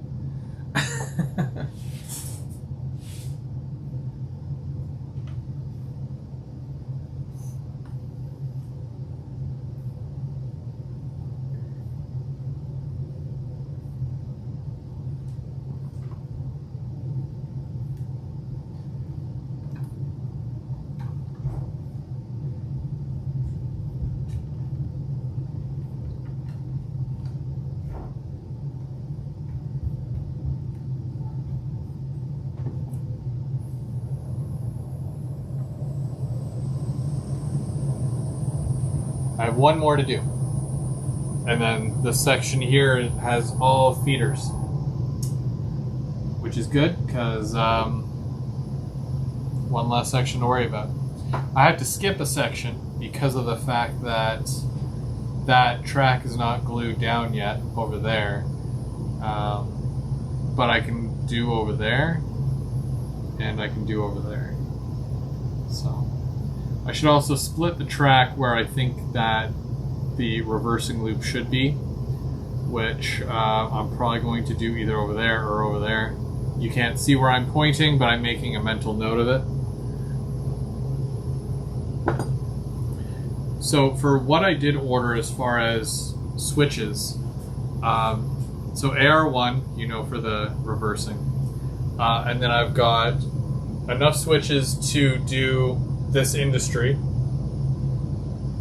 I have one more to do. And then the section here has all feeders. Which is good, because one less section to worry about. I have to skip a section because of the fact that that track is not glued down yet over there. But I can do over there, and I can do over there. So I should also split the track where I think that the reversing loop should be, which I'm probably going to do either over there or over there. You can't see where I'm pointing, but I'm making a mental note of it. So for what I did order as far as switches, so AR1, you know, for the reversing, and then I've got enough switches to do this industry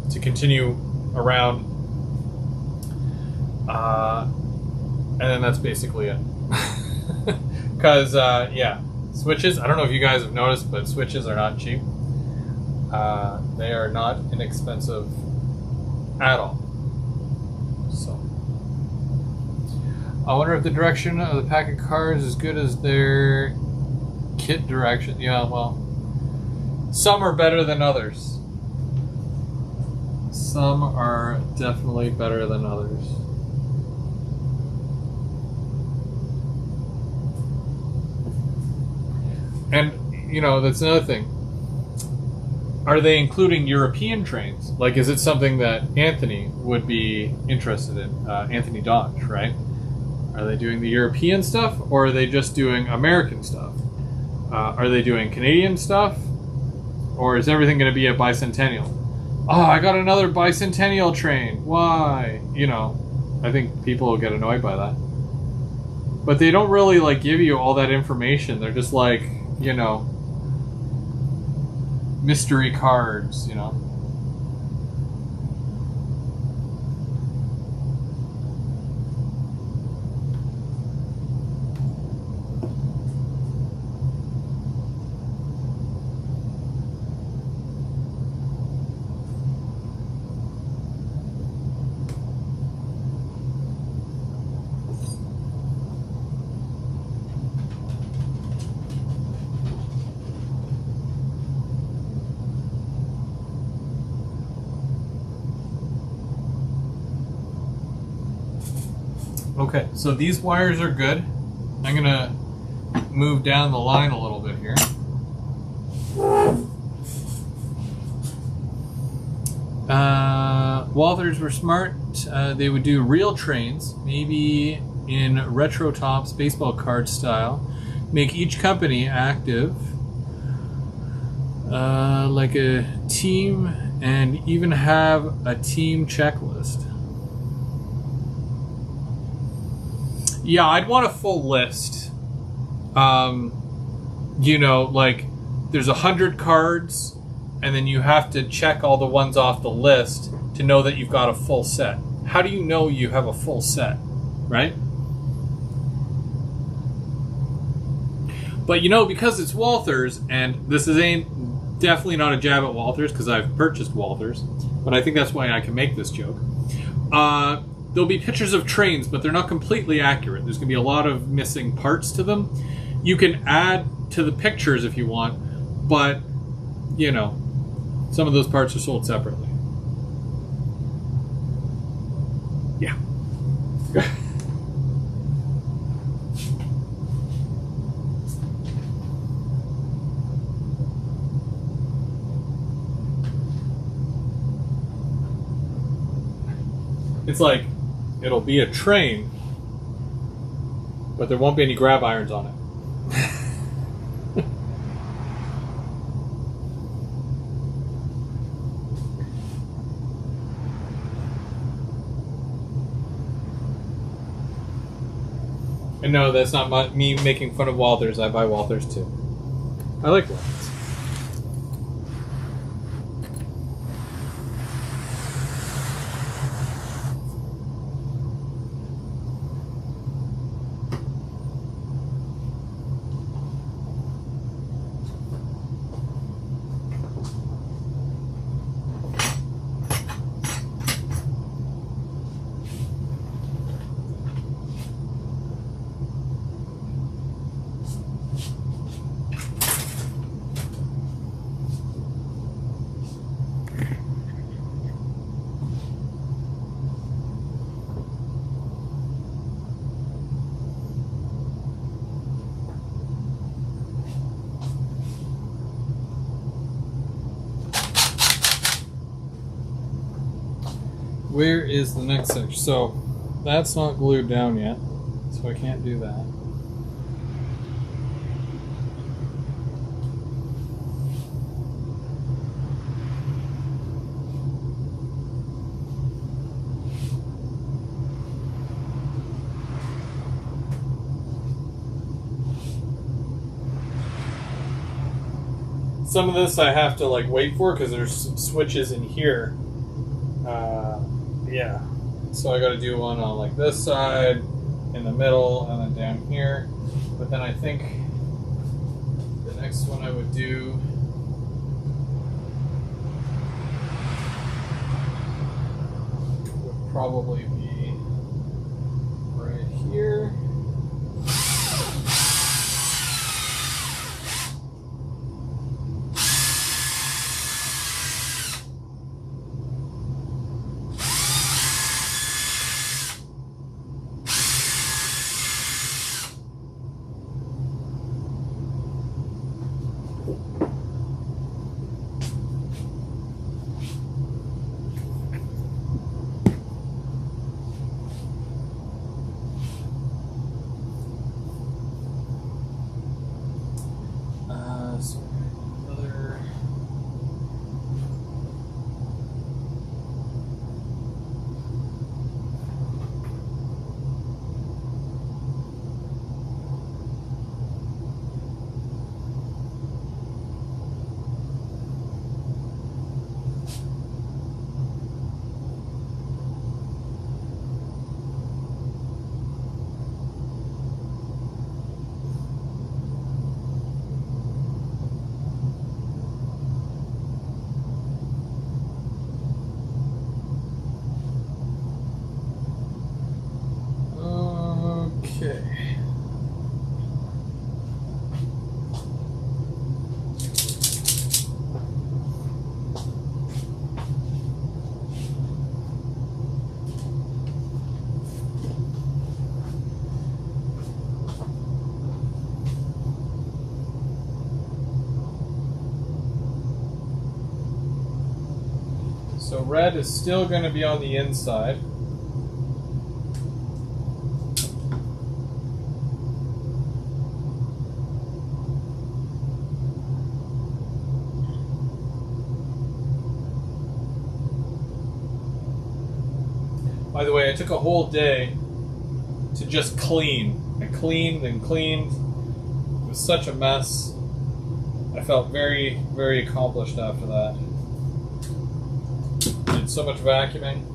to continue around, and then that's basically it. Because yeah, switches, I don't know if you guys have noticed, but switches are not cheap. They are not inexpensive at all. So I wonder if the direction of the pack of cards is as good as their kit direction. Yeah, well, some are better than others. Some are definitely better than others. And, you know, that's another thing. Are they including European trains? Like, is it something that Anthony would be interested in? Anthony Dodge, right? Are they doing the European stuff, or are they just doing American stuff? Are they doing Canadian stuff? Or is everything going to be a bicentennial? Oh, I got another bicentennial train. Why? You know, I think people will get annoyed by that. But they don't really, like, give you all that information. They're just like, you know, mystery cards, you know. Okay, so these wires are good. I'm gonna move down the line a little bit here. Walthers were smart. They would do real trains, maybe in retro tops, baseball card style. Make each company active, like a team, and even have a team checklist. Yeah, I'd want a full list You know, like there's 100 cards, and then you have to check all the ones off the list to know that you've got a full set. How do you know you have a full set, right? But you know, because it's Walthers, and this is definitely not a jab at Walthers, because I've purchased Walthers, but I think that's why I can make this joke. There'll be pictures of trains, but they're not completely accurate. There's going to be a lot of missing parts to them. You can add to the pictures if you want, but, you know, some of those parts are sold separately. Yeah. It's like, it'll be a train, but there won't be any grab irons on it. And no, that's not me making fun of Walthers. I buy Walthers too. I like Walthers. Where is the next section? So that's not glued down yet, so I can't do that. Some of this I have to like wait for because there's some switches in here. Yeah, so I got to do one on like this side, in the middle, and then down here. But then I think the next one I would do would probably be right here. So red is still going to be on the inside. By the way, I took a whole day to just clean. I cleaned and cleaned, was such a mess. I felt very, very accomplished after that. Did so much vacuuming.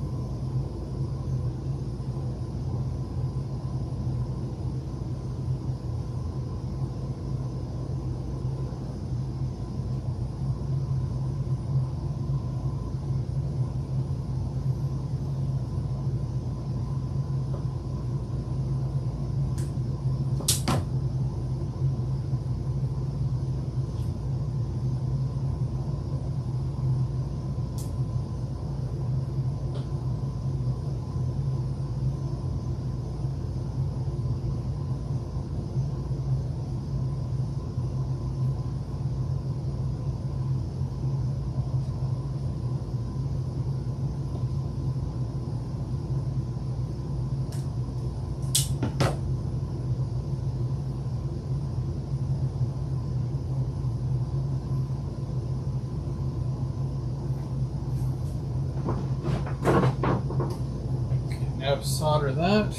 Now solder that.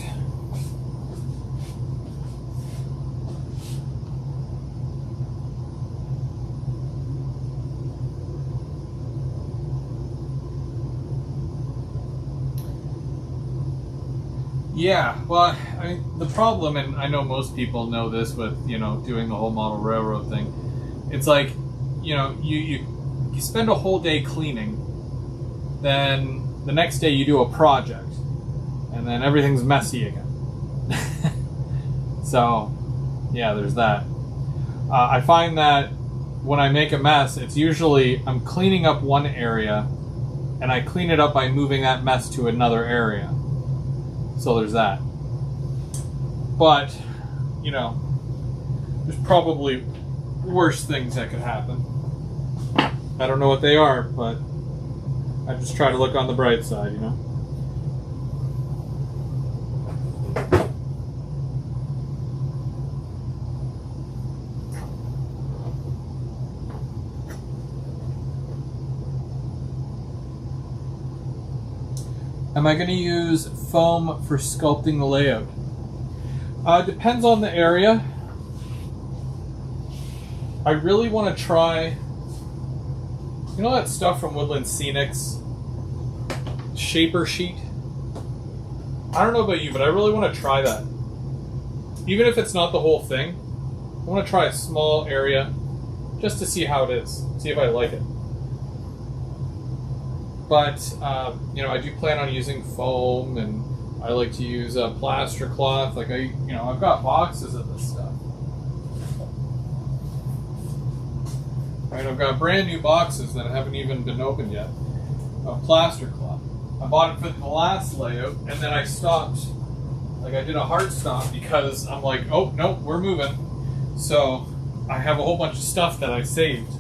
Yeah, well, I mean, the problem, and I know most people know this with, doing the whole model railroad thing, it's like, you spend a whole day cleaning, then the next day you do a project, and then everything's messy again. So, yeah, there's that. I find that when I make a mess, it's usually I'm cleaning up one area, and I clean it up by moving that mess to another area. So there's that. But, there's probably worse things that could happen. I don't know what they are, but I just try to look on the bright side, Am I going to use foam for sculpting the layout? Depends on the area. I really want to try, that stuff from Woodland Scenics? Shaper sheet? I don't know about you, but I really want to try that. Even if it's not the whole thing, I want to try a small area just to see how it is, see if I like it. But, I do plan on using foam, and I like to use plaster cloth. Like, I've got boxes of this stuff. Right, I've got brand new boxes that haven't even been opened yet of plaster cloth. I bought it for the last layout, and then I stopped. Like, I did a hard stop because I'm like, oh, no, we're moving. So, I have a whole bunch of stuff that I saved.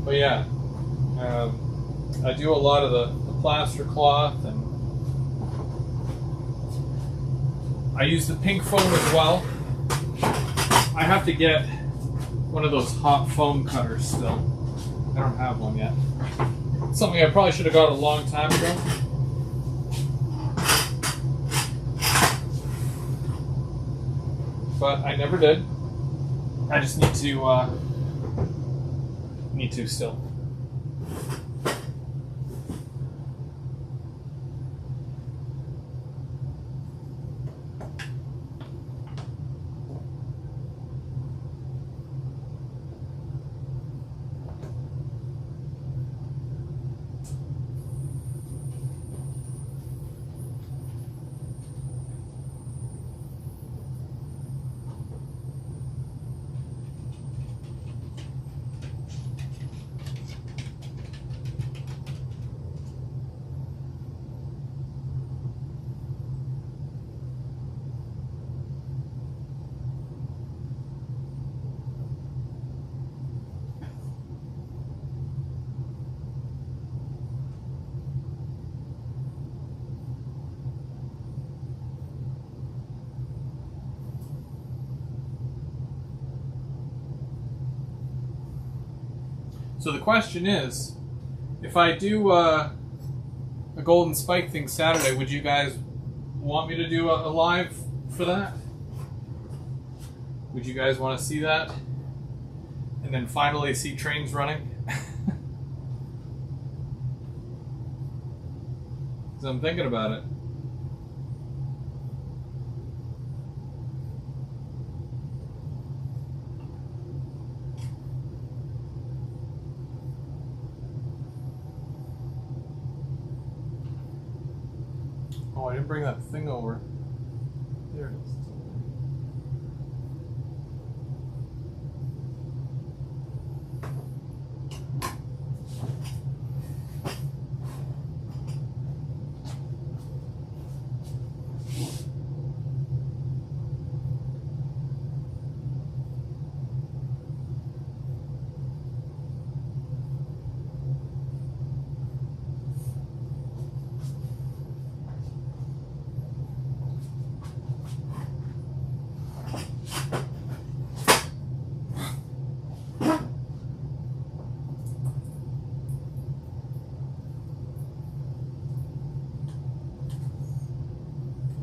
But yeah, I do a lot of the plaster cloth, and I use the pink foam as well. I have to get one of those hot foam cutters still. I don't have one yet. Something I probably should have got a long time ago. But I never did. I just need to still. So the question is, if I do Golden Spike thing Saturday. Would you guys want me to do a live for that? Would you guys want to see that? And then finally see trains running? Because I'm thinking about it. Oh, I didn't bring that thing over. There it is.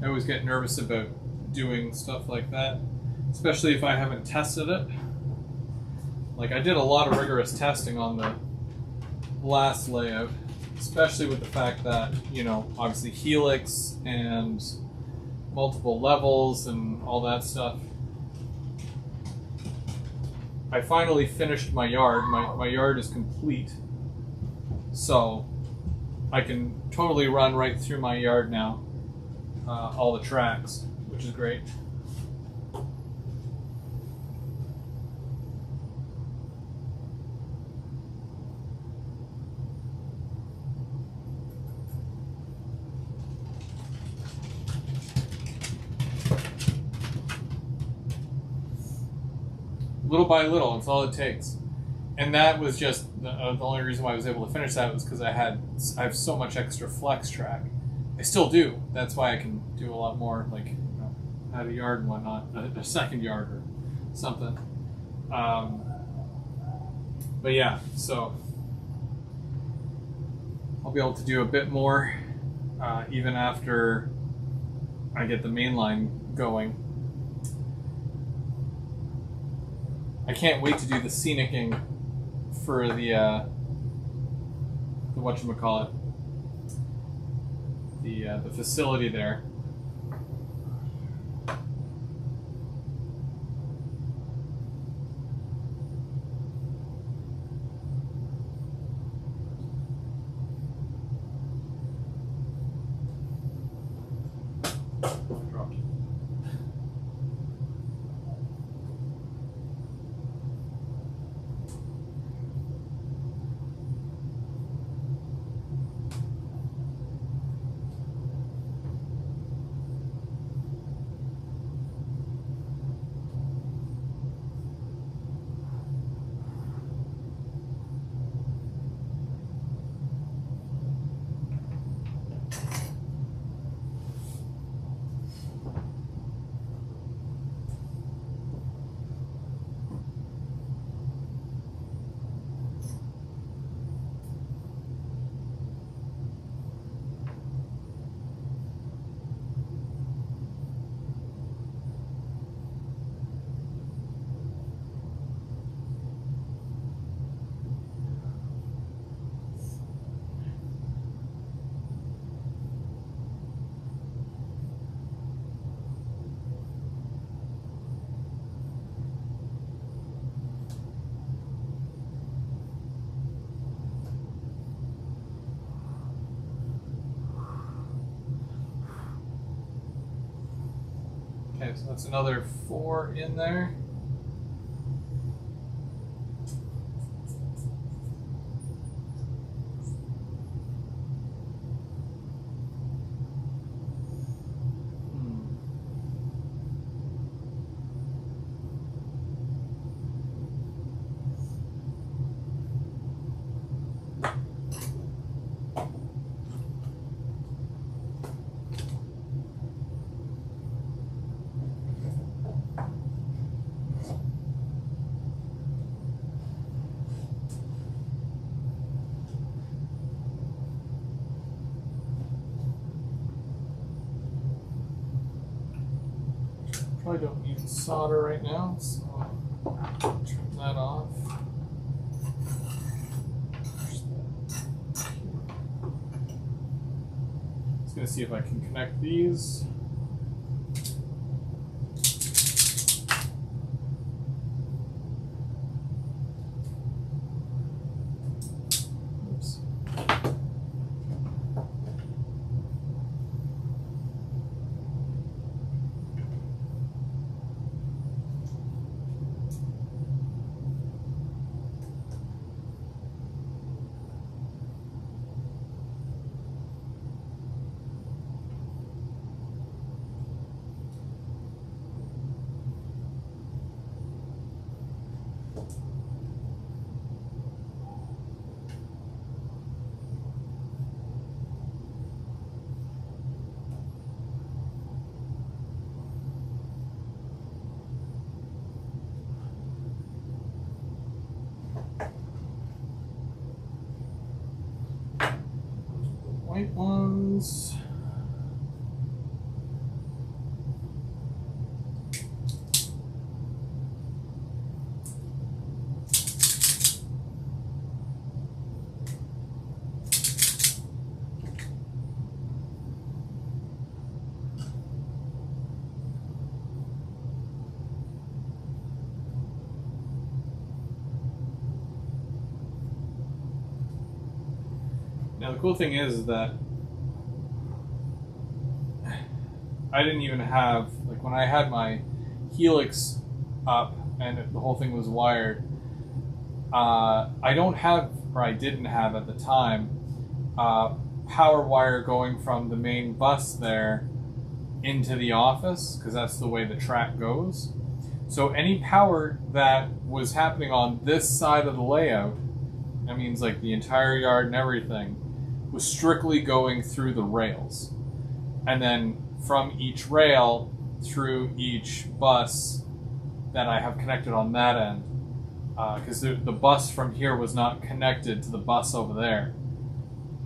I always get nervous about doing stuff like that, especially if I haven't tested it. Like, I did a lot of rigorous testing on the last layout, especially with the fact that, you know, obviously helix and multiple levels and all that stuff. I finally finished my yard. My yard is complete, so I can totally run right through my yard now. All the tracks, which is great. Little by little, it's all it takes. And that was just the only reason why I was able to finish that was because I have so much extra flex track. I still do. That's why I can do a lot more, like, you know, add a yard and whatnot, a second yard or something. But yeah, so I'll be able to do a bit more even after I get the main line going. I can't wait to do the scenicking for the whatchamacallit. The facility there. Okay, so that's another 4 in there. Probably don't need solder right now, so turn that off. Just gonna see if I can connect these. Oops. White ones. Now the cool thing is that I didn't even have, like when I had my Helix up and the whole thing was wired, I don't have, or I didn't have at the time, power wire going from the main bus there into the office, because that's the way the track goes. So any power that was happening on this side of the layout, that means like the entire yard and everything, was strictly going through the rails. And then from each rail through each bus that I have connected on that end. Because the bus from here was not connected to the bus over there.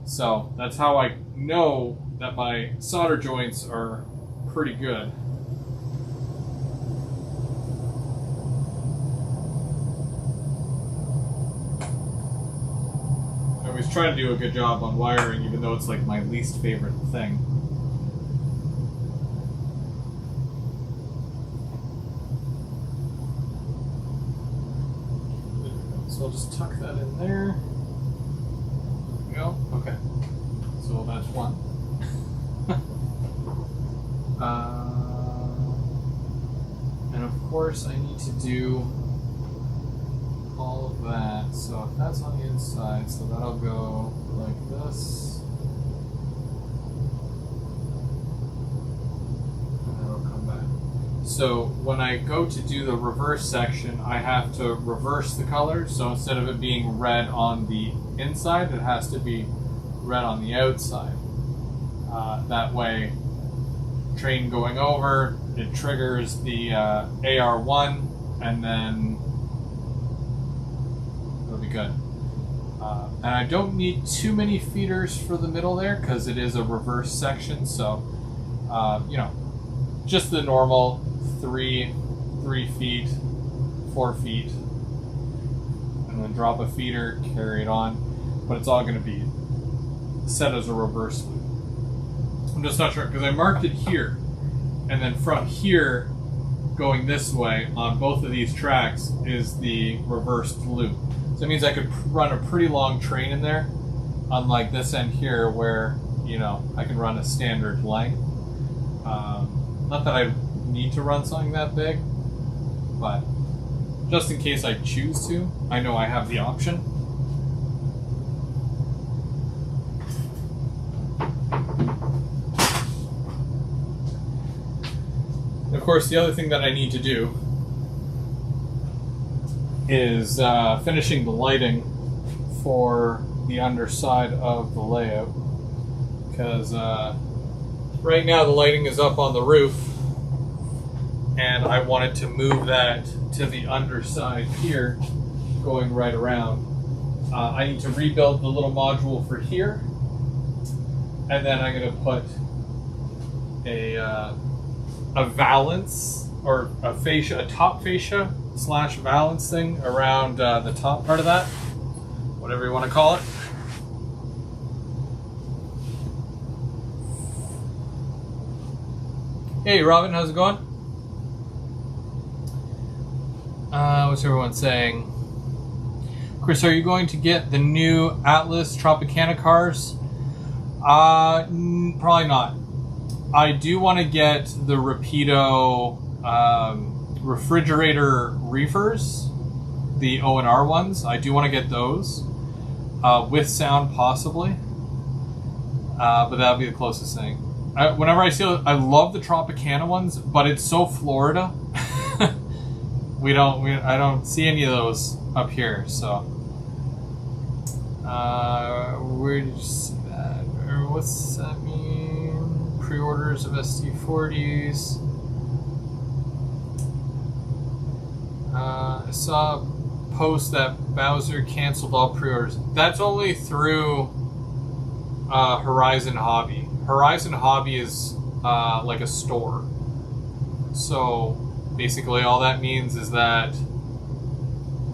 So that's how I know that my solder joints are pretty good. I always try to do a good job on wiring, even though it's like my least favorite thing. So I'll just tuck that in there. There we go. Okay. So that's one. And of course I need to do all of that. So if that's on the inside, so that'll go like this. And that'll come back. So when I go to do the reverse section, I have to reverse the color. So instead of it being red on the inside, it has to be red on the outside. That way, train going over, it triggers the AR1, and then it'll be good. And I don't need too many feeders for the middle there, because it is a reverse section, so, you know, just the normal 3 feet, 4 feet, and then drop a feeder, carry it on, but it's all going to be set as a reverse loop. I'm just not sure, because I marked it here, and then from here, going this way on both of these tracks is the reversed loop. So it means I could run a pretty long train in there, unlike this end here where, you know, I can run a standard length. Not that I need to run something that big, but just in case I choose to, I know I have the option. Of course, the other thing that I need to do is finishing the lighting for the underside of the layout, because right now the lighting is up on the roof and I wanted to move that to the underside here, going right around. I need to rebuild the little module for here, and then I'm going to put a valance or a fascia, a top fascia / valance thing around the top part of that, whatever you want to call it. Hey Robin, how's it going? What's everyone saying? Chris, are you going to get the new Atlas Tropicana cars? Probably not. I do want to get the Rapido refrigerator reefers, the O&R ones. I do want to get those with sound, possibly, but that would be the closest thing. Whenever I see it, I love the Tropicana ones, but it's so Florida. I don't see any of those up here. So, where did you see that? Or what's that mean? Pre-orders of ST40s. I saw a post that Bowser canceled all pre-orders. That's only through Horizon Hobby. Horizon Hobby is like a store. So basically all that means is that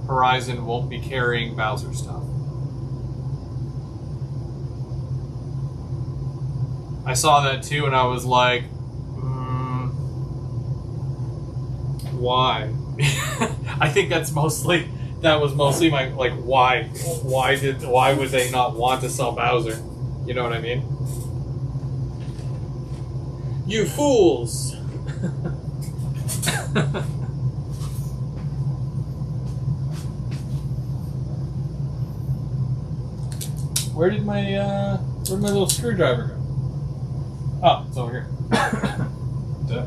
Horizon won't be carrying Bowser stuff. I saw that too and I was like, why? I think that was mostly my, like, why would they not want to sell Bowser? You know what I mean? You fools! Where'd my little screwdriver go? Oh, it's over here. Duh.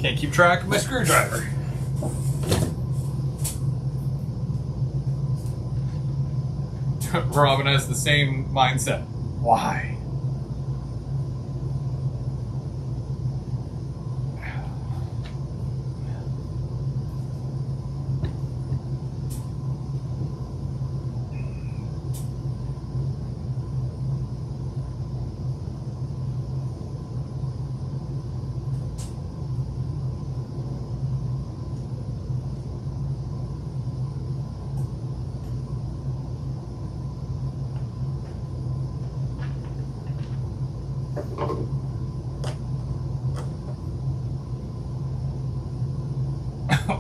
Can't keep track of my screwdriver. Robin has the same mindset. Why?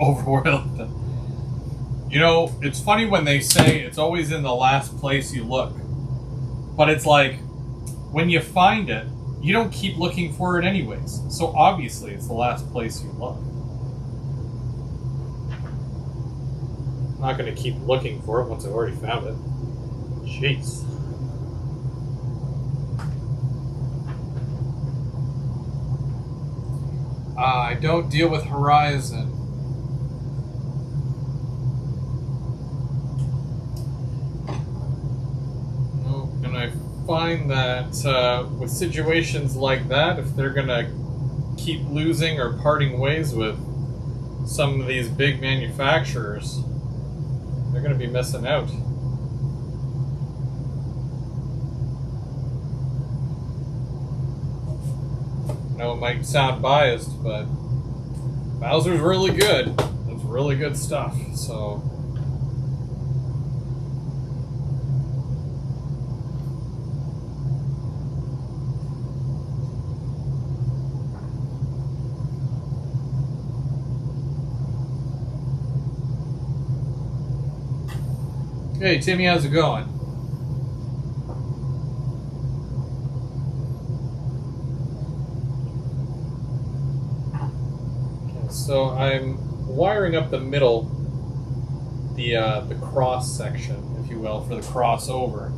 Overworld. You know, it's funny when they say it's always in the last place you look. But it's like, when you find it, you don't keep looking for it anyways. So obviously it's the last place you look. I'm not going to keep looking for it once I've already found it. Jeez. I don't deal with Horizon. And I find that with situations like that, if they're gonna keep losing or parting ways with some of these big manufacturers, they're gonna be missing out. I know it might sound biased, but Bowser's really good. It's really good stuff, so... Hey Timmy, how's it going? Okay, so I'm wiring up the middle, the cross section, if you will, for the crossover,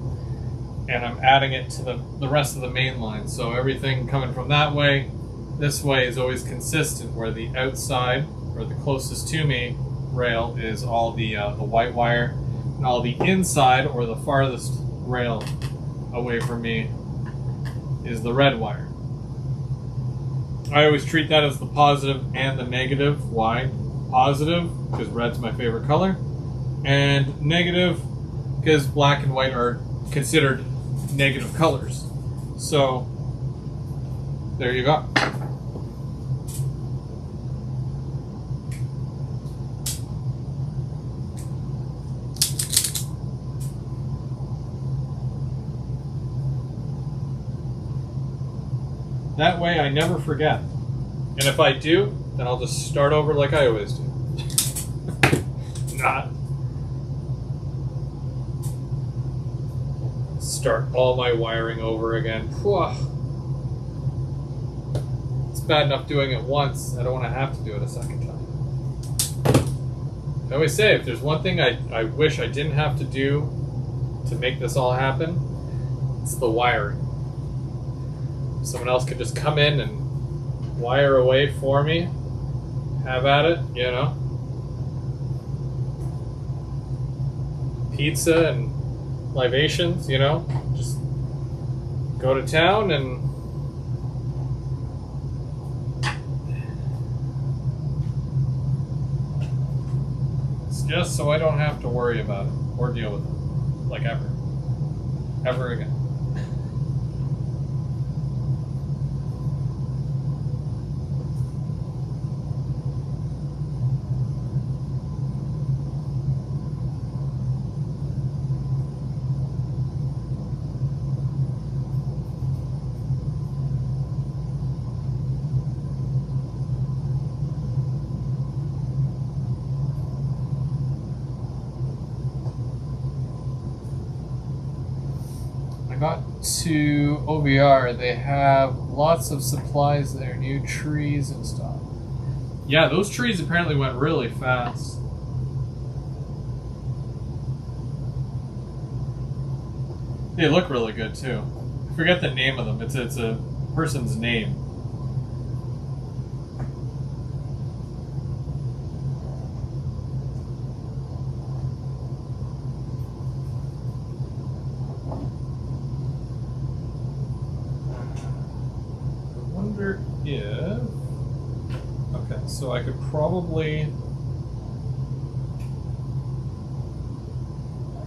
and I'm adding it to the rest of the main line. So everything coming from that way, this way is always consistent. Where the outside, or the closest to me, rail is all the white wire. And all the inside, or the farthest rail away from me, is the red wire. I always treat that as the positive and the negative. Why? Positive, because red's my favorite color. And negative, because black and white are considered negative colors. So, there you go. That way I never forget. And if I do, then I'll just start over like I always do. Not start all my wiring over again. Whew. It's bad enough doing it once. I don't want to have to do it a second time. I always say, if there's one thing I wish I didn't have to do to make this all happen, it's the wiring. Someone else could just come in and wire away for me. Have at it, you know. Pizza and libations, you know. Just go to town and it's just so I don't have to worry about it or deal with it. Like ever. Ever again. Got to OVR, they have lots of supplies there, new trees and stuff. Yeah, those trees apparently went really fast. They look really good too. I forget the name of them. It's a person's name. If okay, so I could probably I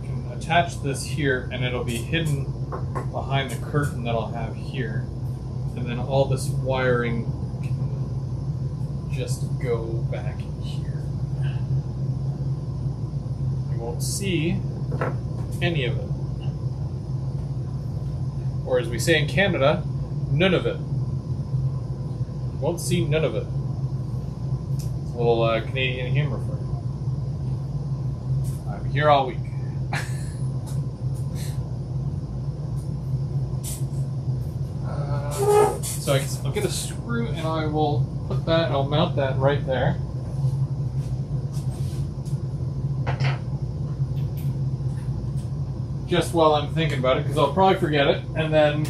can attach this here and it'll be hidden behind the curtain that I'll have here, and then all this wiring can just go back here. You won't see any of it, or as we say in Canada, none of it. Won't see none of it. It's a little Canadian humor for you. I'm here all week. So I'll get a screw and I will put that, I'll mount that right there. Just while I'm thinking about it, because I'll probably forget it, and then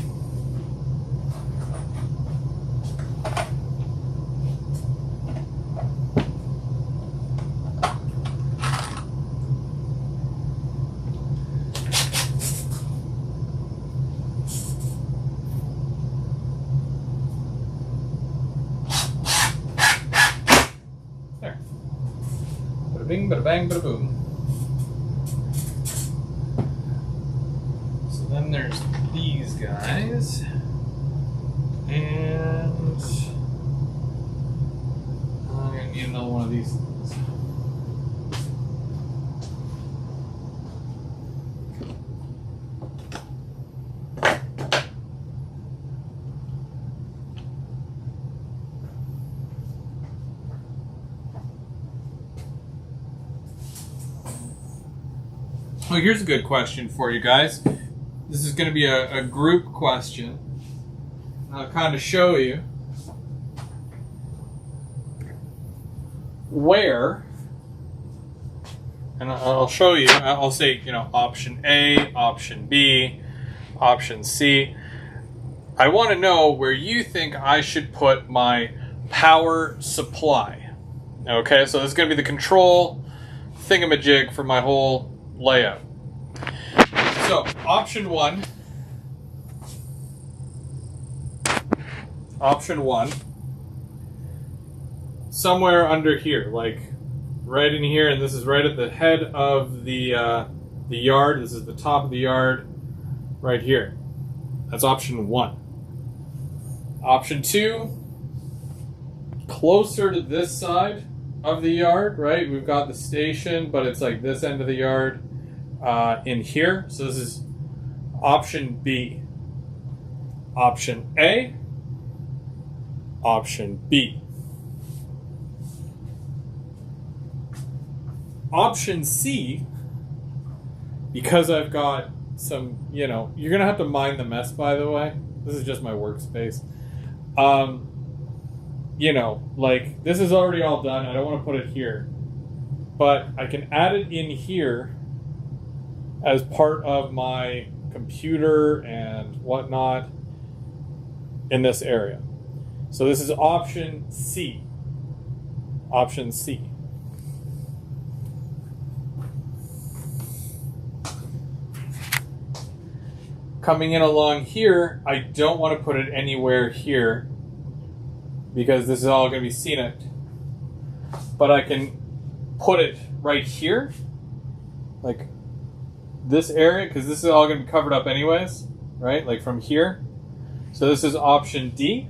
bing, bada bang, bada boom. So then there's these guys. And I'm going to need another one of these things. Well, here's a good question for you guys. This is going to be a group question. I'll kind of show you where, and I'll show you, I'll say, you know, option A, option B, option C. I want to know where you think I should put my power supply. Okay, so this is going to be the control thingamajig for my whole layout. So, option one, somewhere under here, like right in here, and this is right at the head of the yard. This is the top of the yard, right here. That's option one. Option two, closer to this side of the yard, right? We've got the station, but it's like this end of the yard in here. So this is option B. Option A option B. Option C, because I've got some, you're going to have to mind the mess, by the way. This is just my workspace. Like, this is already all done. I don't want to put it here. But I can add it in here as part of my computer and whatnot in this area. So this is option C. Option C. Coming in along here, I don't want to put it anywhere here because this is all going to be scenic. But I can put it right here, like this area, because this is all going to be covered up anyways, right? Like from here. So this is option D.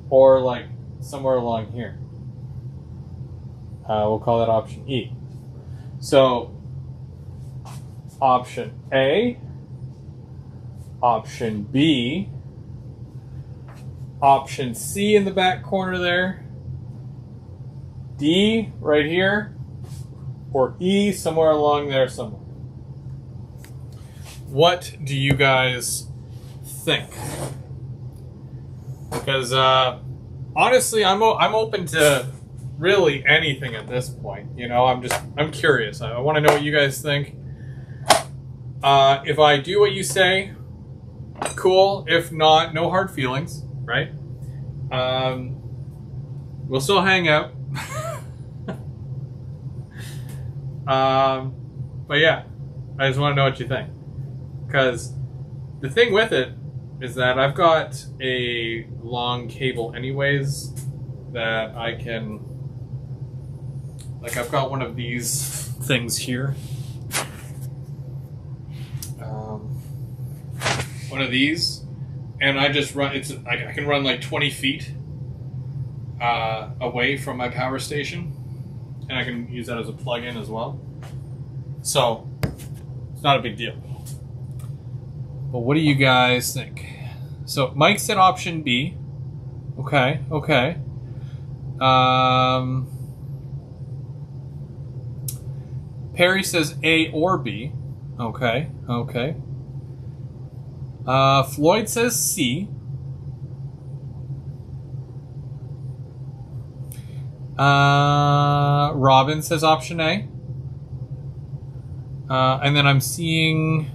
Or like somewhere along here. We'll call that option E. So option A, option B, option C in the back corner there, D right here, or E somewhere along there somewhere. What do you guys think? Because honestly, I'm open to really anything at this point. I'm curious. I want to know what you guys think. If I do what you say, cool. If not, no hard feelings, right? We'll still hang out. But yeah, I just want to know what you think. Because the thing with it is that I've got a long cable anyways that I can, like, I've got one of these things here. One of these, and I just run, I can run like 20 feet away from my power station, and I can use that as a plug-in as well. So it's not a big deal. But what do you guys think? So Mike said option B. Okay. Perry says A or B. Okay. Floyd says C. Robin says option A. And then I'm seeing...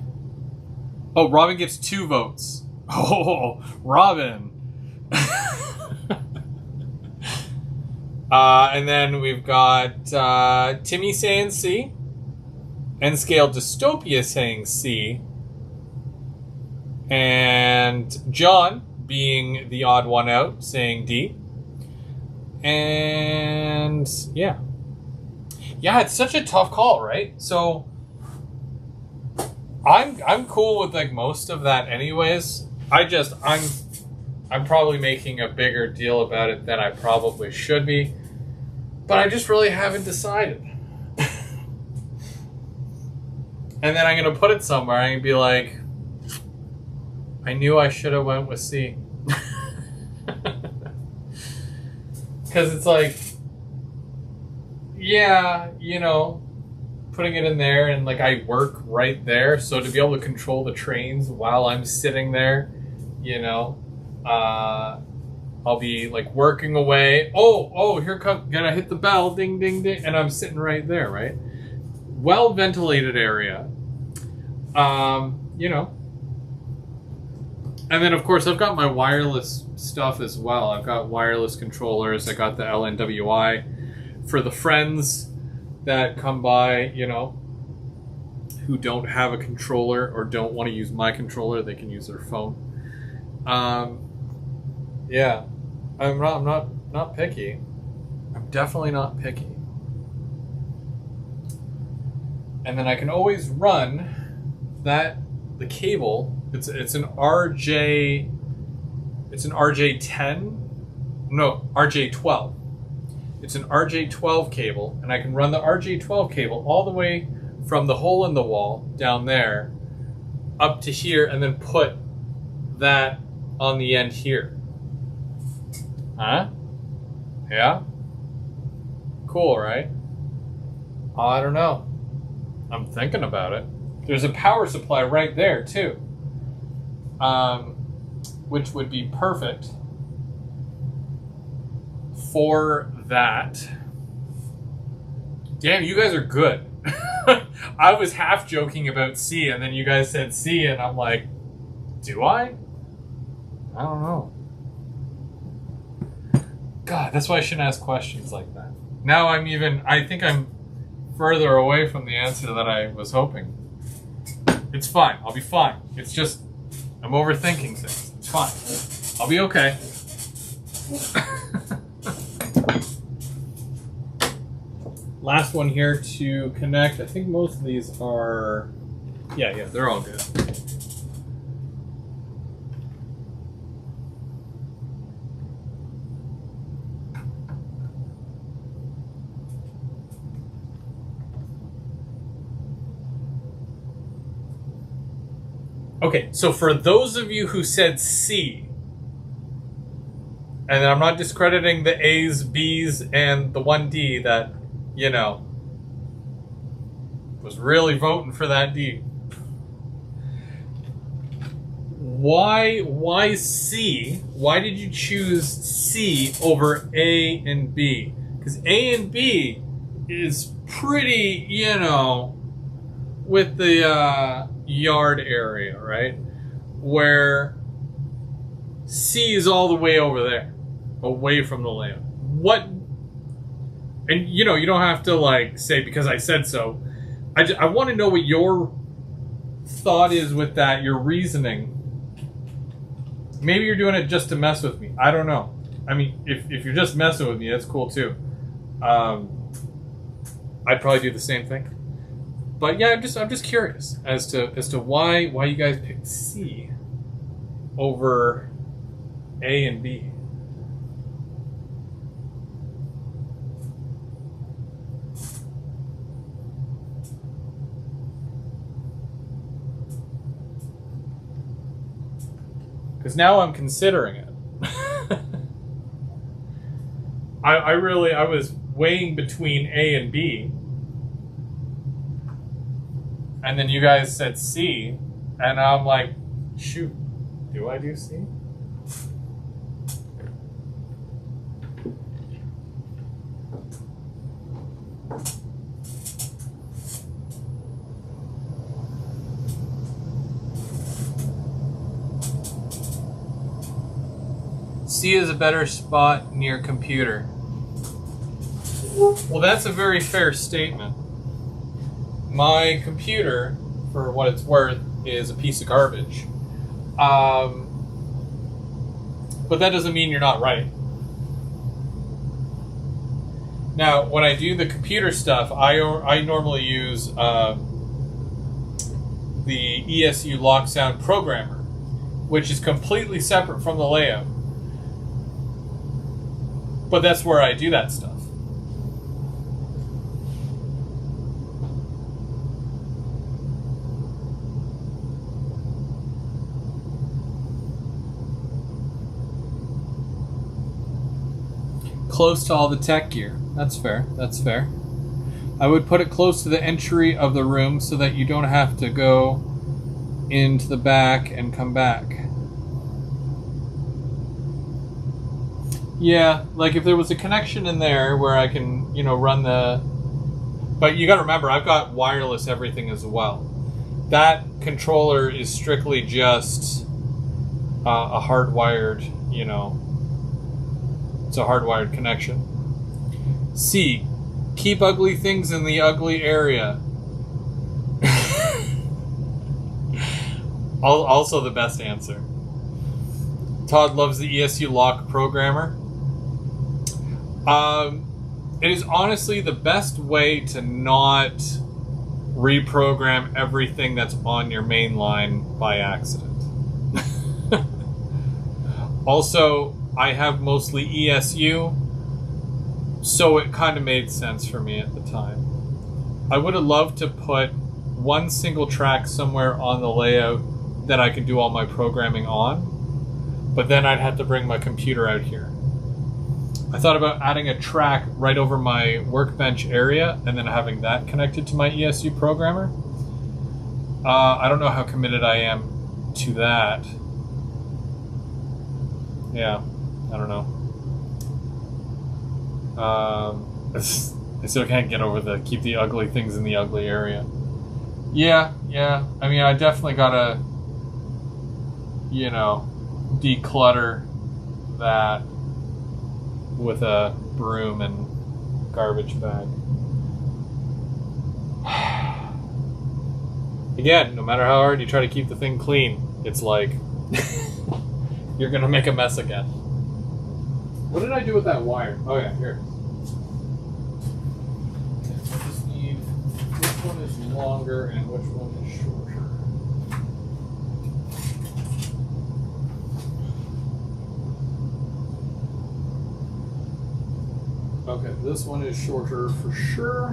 Oh, Robin gets 2 votes. Oh, Robin. And then we've got Timmy saying C. N-Scale Dystopia saying C. And John, being the odd one out, saying D. And yeah, it's such a tough call, right? So I'm cool with like most of that, anyways. I'm probably making a bigger deal about it than I probably should be, but I just really haven't decided. And then I'm gonna put it somewhere. I'm gonna be like, I knew I should have went with C. Because it's like, yeah, putting it in there, and like I work right there, so to be able to control the trains while I'm sitting there, I'll be like working away. Oh, here comes, gotta hit the bell, ding, ding, ding, and I'm sitting right there, right? Well ventilated area. And then, of course, I've got my wireless stuff as well. I've got wireless controllers. I got the LNWI. For the friends that come by, who don't have a controller or don't want to use my controller, they can use their phone. Yeah, I'm not picky. I'm definitely not picky. And then I can always run the cable. It's an RJ10. No, RJ12. It's an RJ12 cable, and I can run the RJ12 cable all the way from the hole in the wall down there up to here, and then put that on the end here? Huh? Yeah? Cool, right? I don't know. I'm thinking about it. There's a power supply right there, too. Which would be perfect for that. Damn, you guys are good. I was half joking about C, and then you guys said C, and I'm like, do I? I don't know. God, that's why I shouldn't ask questions like that. Now I think I'm further away from the answer that I was hoping. It's fine. I'll be fine. It's just, I'm overthinking things. It's fine. I'll be okay. Last one here to connect. I think most of these are... Yeah, they're all good. Okay, so for those of you who said C, and I'm not discrediting the A's, B's, and the 1D that, you know, was really voting for that D. Why C? Why did you choose C over A and B? Because A and B is pretty, you know, with the yard area, right? Where C is all the way over there, away from the layout. What? And you know, you don't have to like say because I said so. I want to know what your thought is with that, your reasoning. Maybe you're doing it just to mess with me. I don't know. I mean, if you're just messing with me, that's cool too. I'd probably do the same thing. But yeah, I'm just curious as to why you guys picked C over A and B. Because now I'm considering it. I was weighing between A and B. And then you guys said C. And I'm like, shoot, do I do C? C is a better spot near computer. Well, that's a very fair statement. My computer, for what it's worth, is a piece of garbage. But that doesn't mean you're not right. Now, when I do the computer stuff, I normally use the ESU Lock Sound Programmer, which is completely separate from the layout. But that's where I do that stuff. Close to all the tech gear. That's fair. That's fair. I would put it close to the entry of the room so that you don't have to go into the back and come back. Yeah, like if there was a connection in there where I can, you know, run the... But you gotta remember, I've got wireless everything as well. That controller is strictly just a hardwired, you know... It's a hardwired connection. C. Keep ugly things in the ugly area. Also the best answer. Todd loves the ESU Lock Programmer. It is honestly the best way to not reprogram everything that's on your main line by accident. Also, I have mostly ESU, so it kind of made sense for me at the time. I would have loved to put one single track somewhere on the layout that I could do all my programming on, but then I'd have to bring my computer out here. I thought about adding a track right over my workbench area and then having that connected to my ESU programmer. I don't know how committed I am to that. Yeah, I don't know. I still can't get over the keep the ugly things in the ugly area. Yeah. I mean, I definitely gotta, declutter that with a broom and garbage bag. Again, no matter how hard you try to keep the thing clean, it's like you're gonna make a mess again. What did I do with that wire? Oh yeah, here. I just need which one is longer and which one is shorter. Okay, this one is shorter for sure.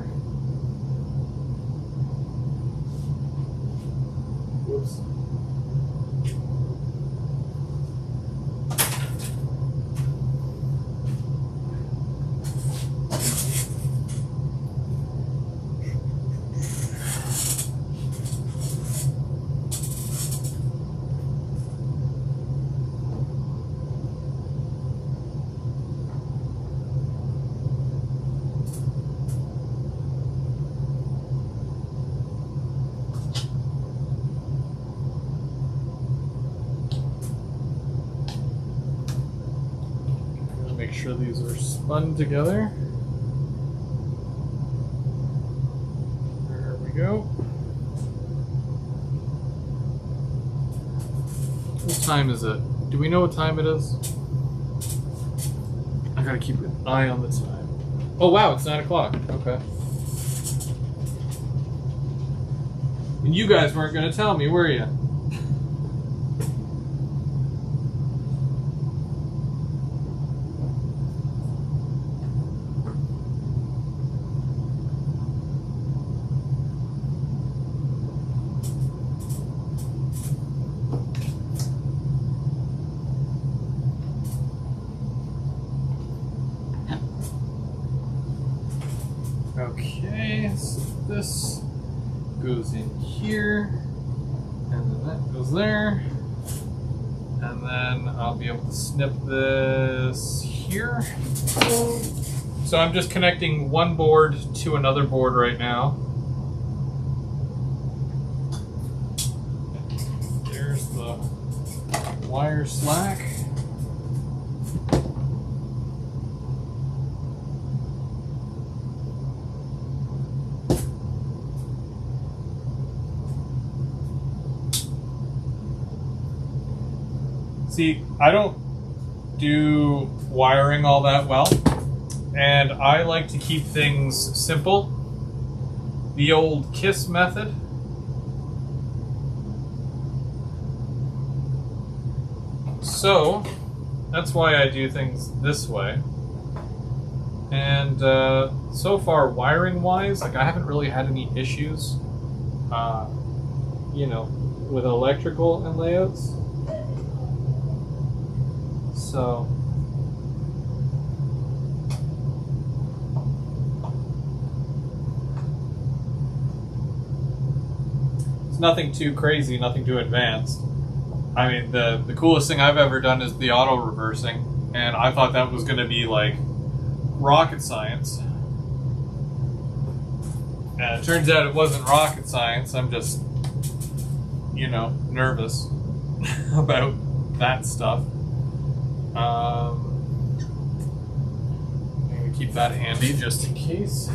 Whoops. Make sure these are spun together. There we go. What time is it? Do we know what time it is? I gotta keep an eye on the time. Oh wow, it's 9 o'clock. Okay. And you guys weren't gonna tell me, were you? Okay, so this goes in here, and then that goes there, and then I'll be able to snip this here. So I'm just connecting one board to another board right now. There's the wire slack. See, I don't do wiring all that well, and I like to keep things simple. The old KISS method. So, that's why I do things this way. And so far, wiring-wise, like I haven't really had any issues, with electrical and layouts. So it's nothing too crazy, nothing too advanced. I mean, the coolest thing I've ever done is the auto reversing, and I thought that was going to be like rocket science. And it turns out it wasn't rocket science. I'm just, nervous about that stuff. I'm going to keep that handy just in case.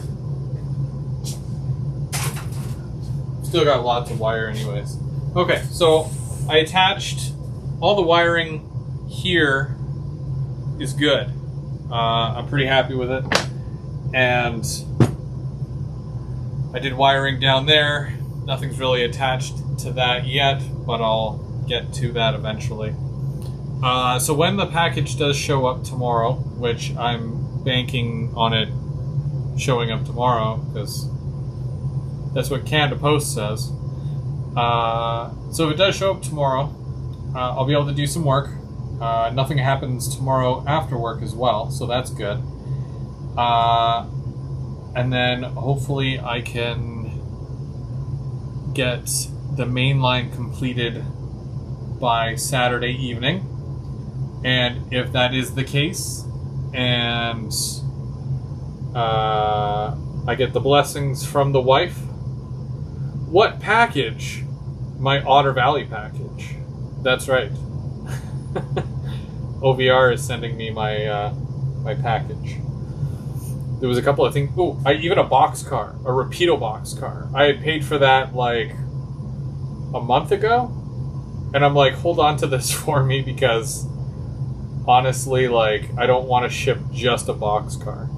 Still got lots of wire anyways. Okay, so I attached all the wiring here is good. I'm pretty happy with it. And I did wiring down there. Nothing's really attached to that yet, but I'll get to that eventually. So when the package does show up tomorrow, which I'm banking on it showing up tomorrow, because that's what Canada Post says, So if it does show up tomorrow, I'll be able to do some work. Nothing happens tomorrow after work as well, so that's good. And then hopefully I can get the main line completed by Saturday evening. And if that is the case, and I get the blessings from the wife, what package? My Otter Valley package. That's right. OVR is sending me my my package. There was a couple of things. Oh, even a box car, a Rapido box car. I had paid for that like a month ago, and I'm like, hold on to this for me because honestly, like, I don't want to ship just a box car.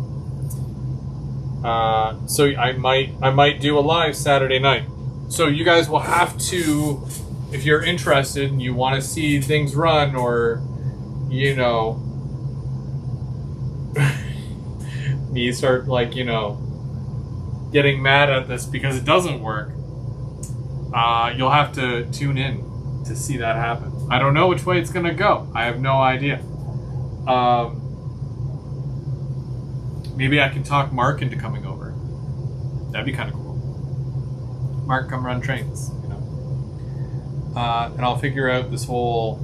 So I might do a live Saturday night. So you guys will have to, if you're interested and you want to see things run, or you know, me start like, you know, getting mad at this because it doesn't work, you'll have to tune in to see that happen. I don't know which way it's gonna go. I have no idea. Maybe I can talk Mark into coming over. That'd be kind of cool. Mark, come run trains, you know. And I'll figure out this whole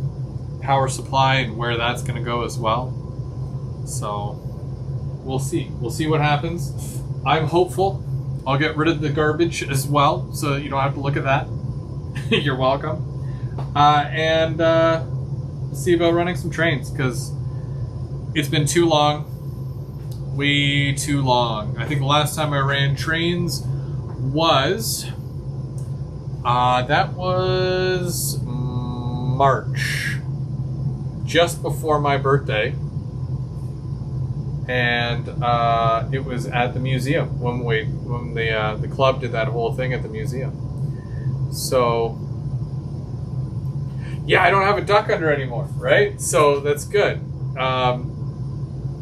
power supply and where that's gonna go as well. So we'll see. We'll see what happens. I'm hopeful. I'll get rid of the garbage as well, so you don't have to look at that. You're welcome. And see about running some trains, because it's been too long. Way too long. I think the last time I ran trains was that was March, just before my birthday, and it was at the museum when the club did that whole thing at the museum. So yeah, I don't have a duck under anymore, right? So that's good.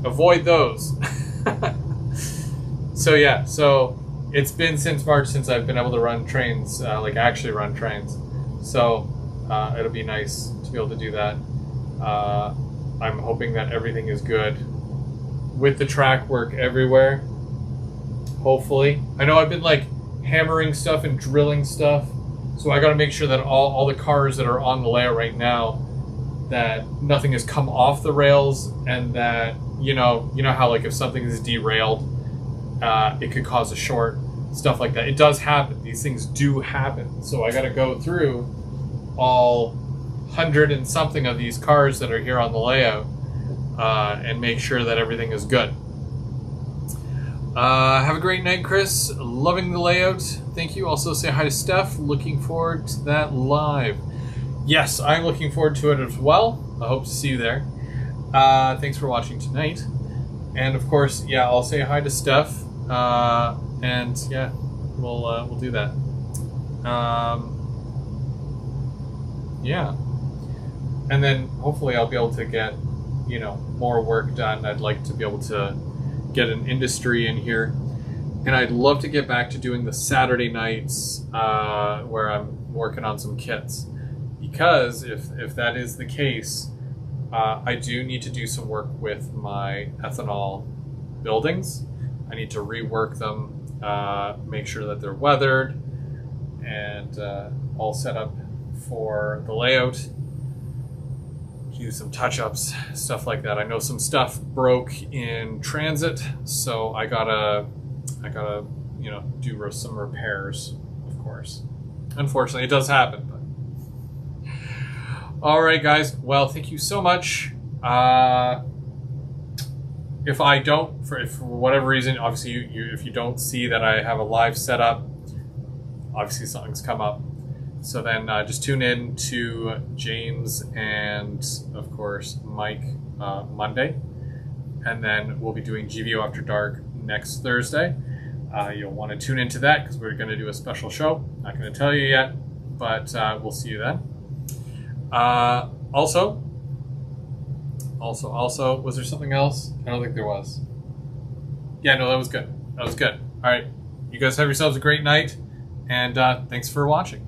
Avoid those. So yeah, so it's been since March since I've been able to run trains, like actually run trains. So it'll be nice to be able to do that. I'm hoping that everything is good with the track work everywhere. Hopefully. I know I've been like hammering stuff and drilling stuff, so I got to make sure that all the cars that are on the layout right now, that nothing has come off the rails, and that you know how like if something is derailed, it could cause a short, stuff like that. It does happen. These things do happen. So I got to go through all 100 and something of these cars that are here on the layout and make sure that everything is good. Have a great night, Chris. Loving the layout. Thank you. Also say hi to Steph. Looking forward to that live. Yes, I'm looking forward to it as well. I hope to see you there. Thanks for watching tonight. And of course, yeah, I'll say hi to Steph. And yeah, we'll do that. Yeah. And then hopefully I'll be able to get, more work done. I'd like to be able to get an industry in here. And I'd love to get back to doing the Saturday nights where I'm working on some kits. Because if that is the case, I do need to do some work with my ethanol buildings. I need to rework them, make sure that they're weathered and all set up for the layout. Do some touch-ups, stuff like that. I know some stuff broke in transit, so I gotta do some repairs, of course. Unfortunately, it does happen. But all right, guys. Well, thank you so much. If I don't, for whatever reason, obviously, if you don't see that I have a live setup, obviously something's come up. So then just tune in to James and, of course, Mike Monday. And then we'll be doing GVO After Dark next Thursday. You'll want to tune into that because we're going to do a special show. Not going to tell you yet, but we'll see you then. Also, was there something else? I don't think there was. Yeah, no, that was good. That was good. All right. You guys have yourselves a great night, and thanks for watching.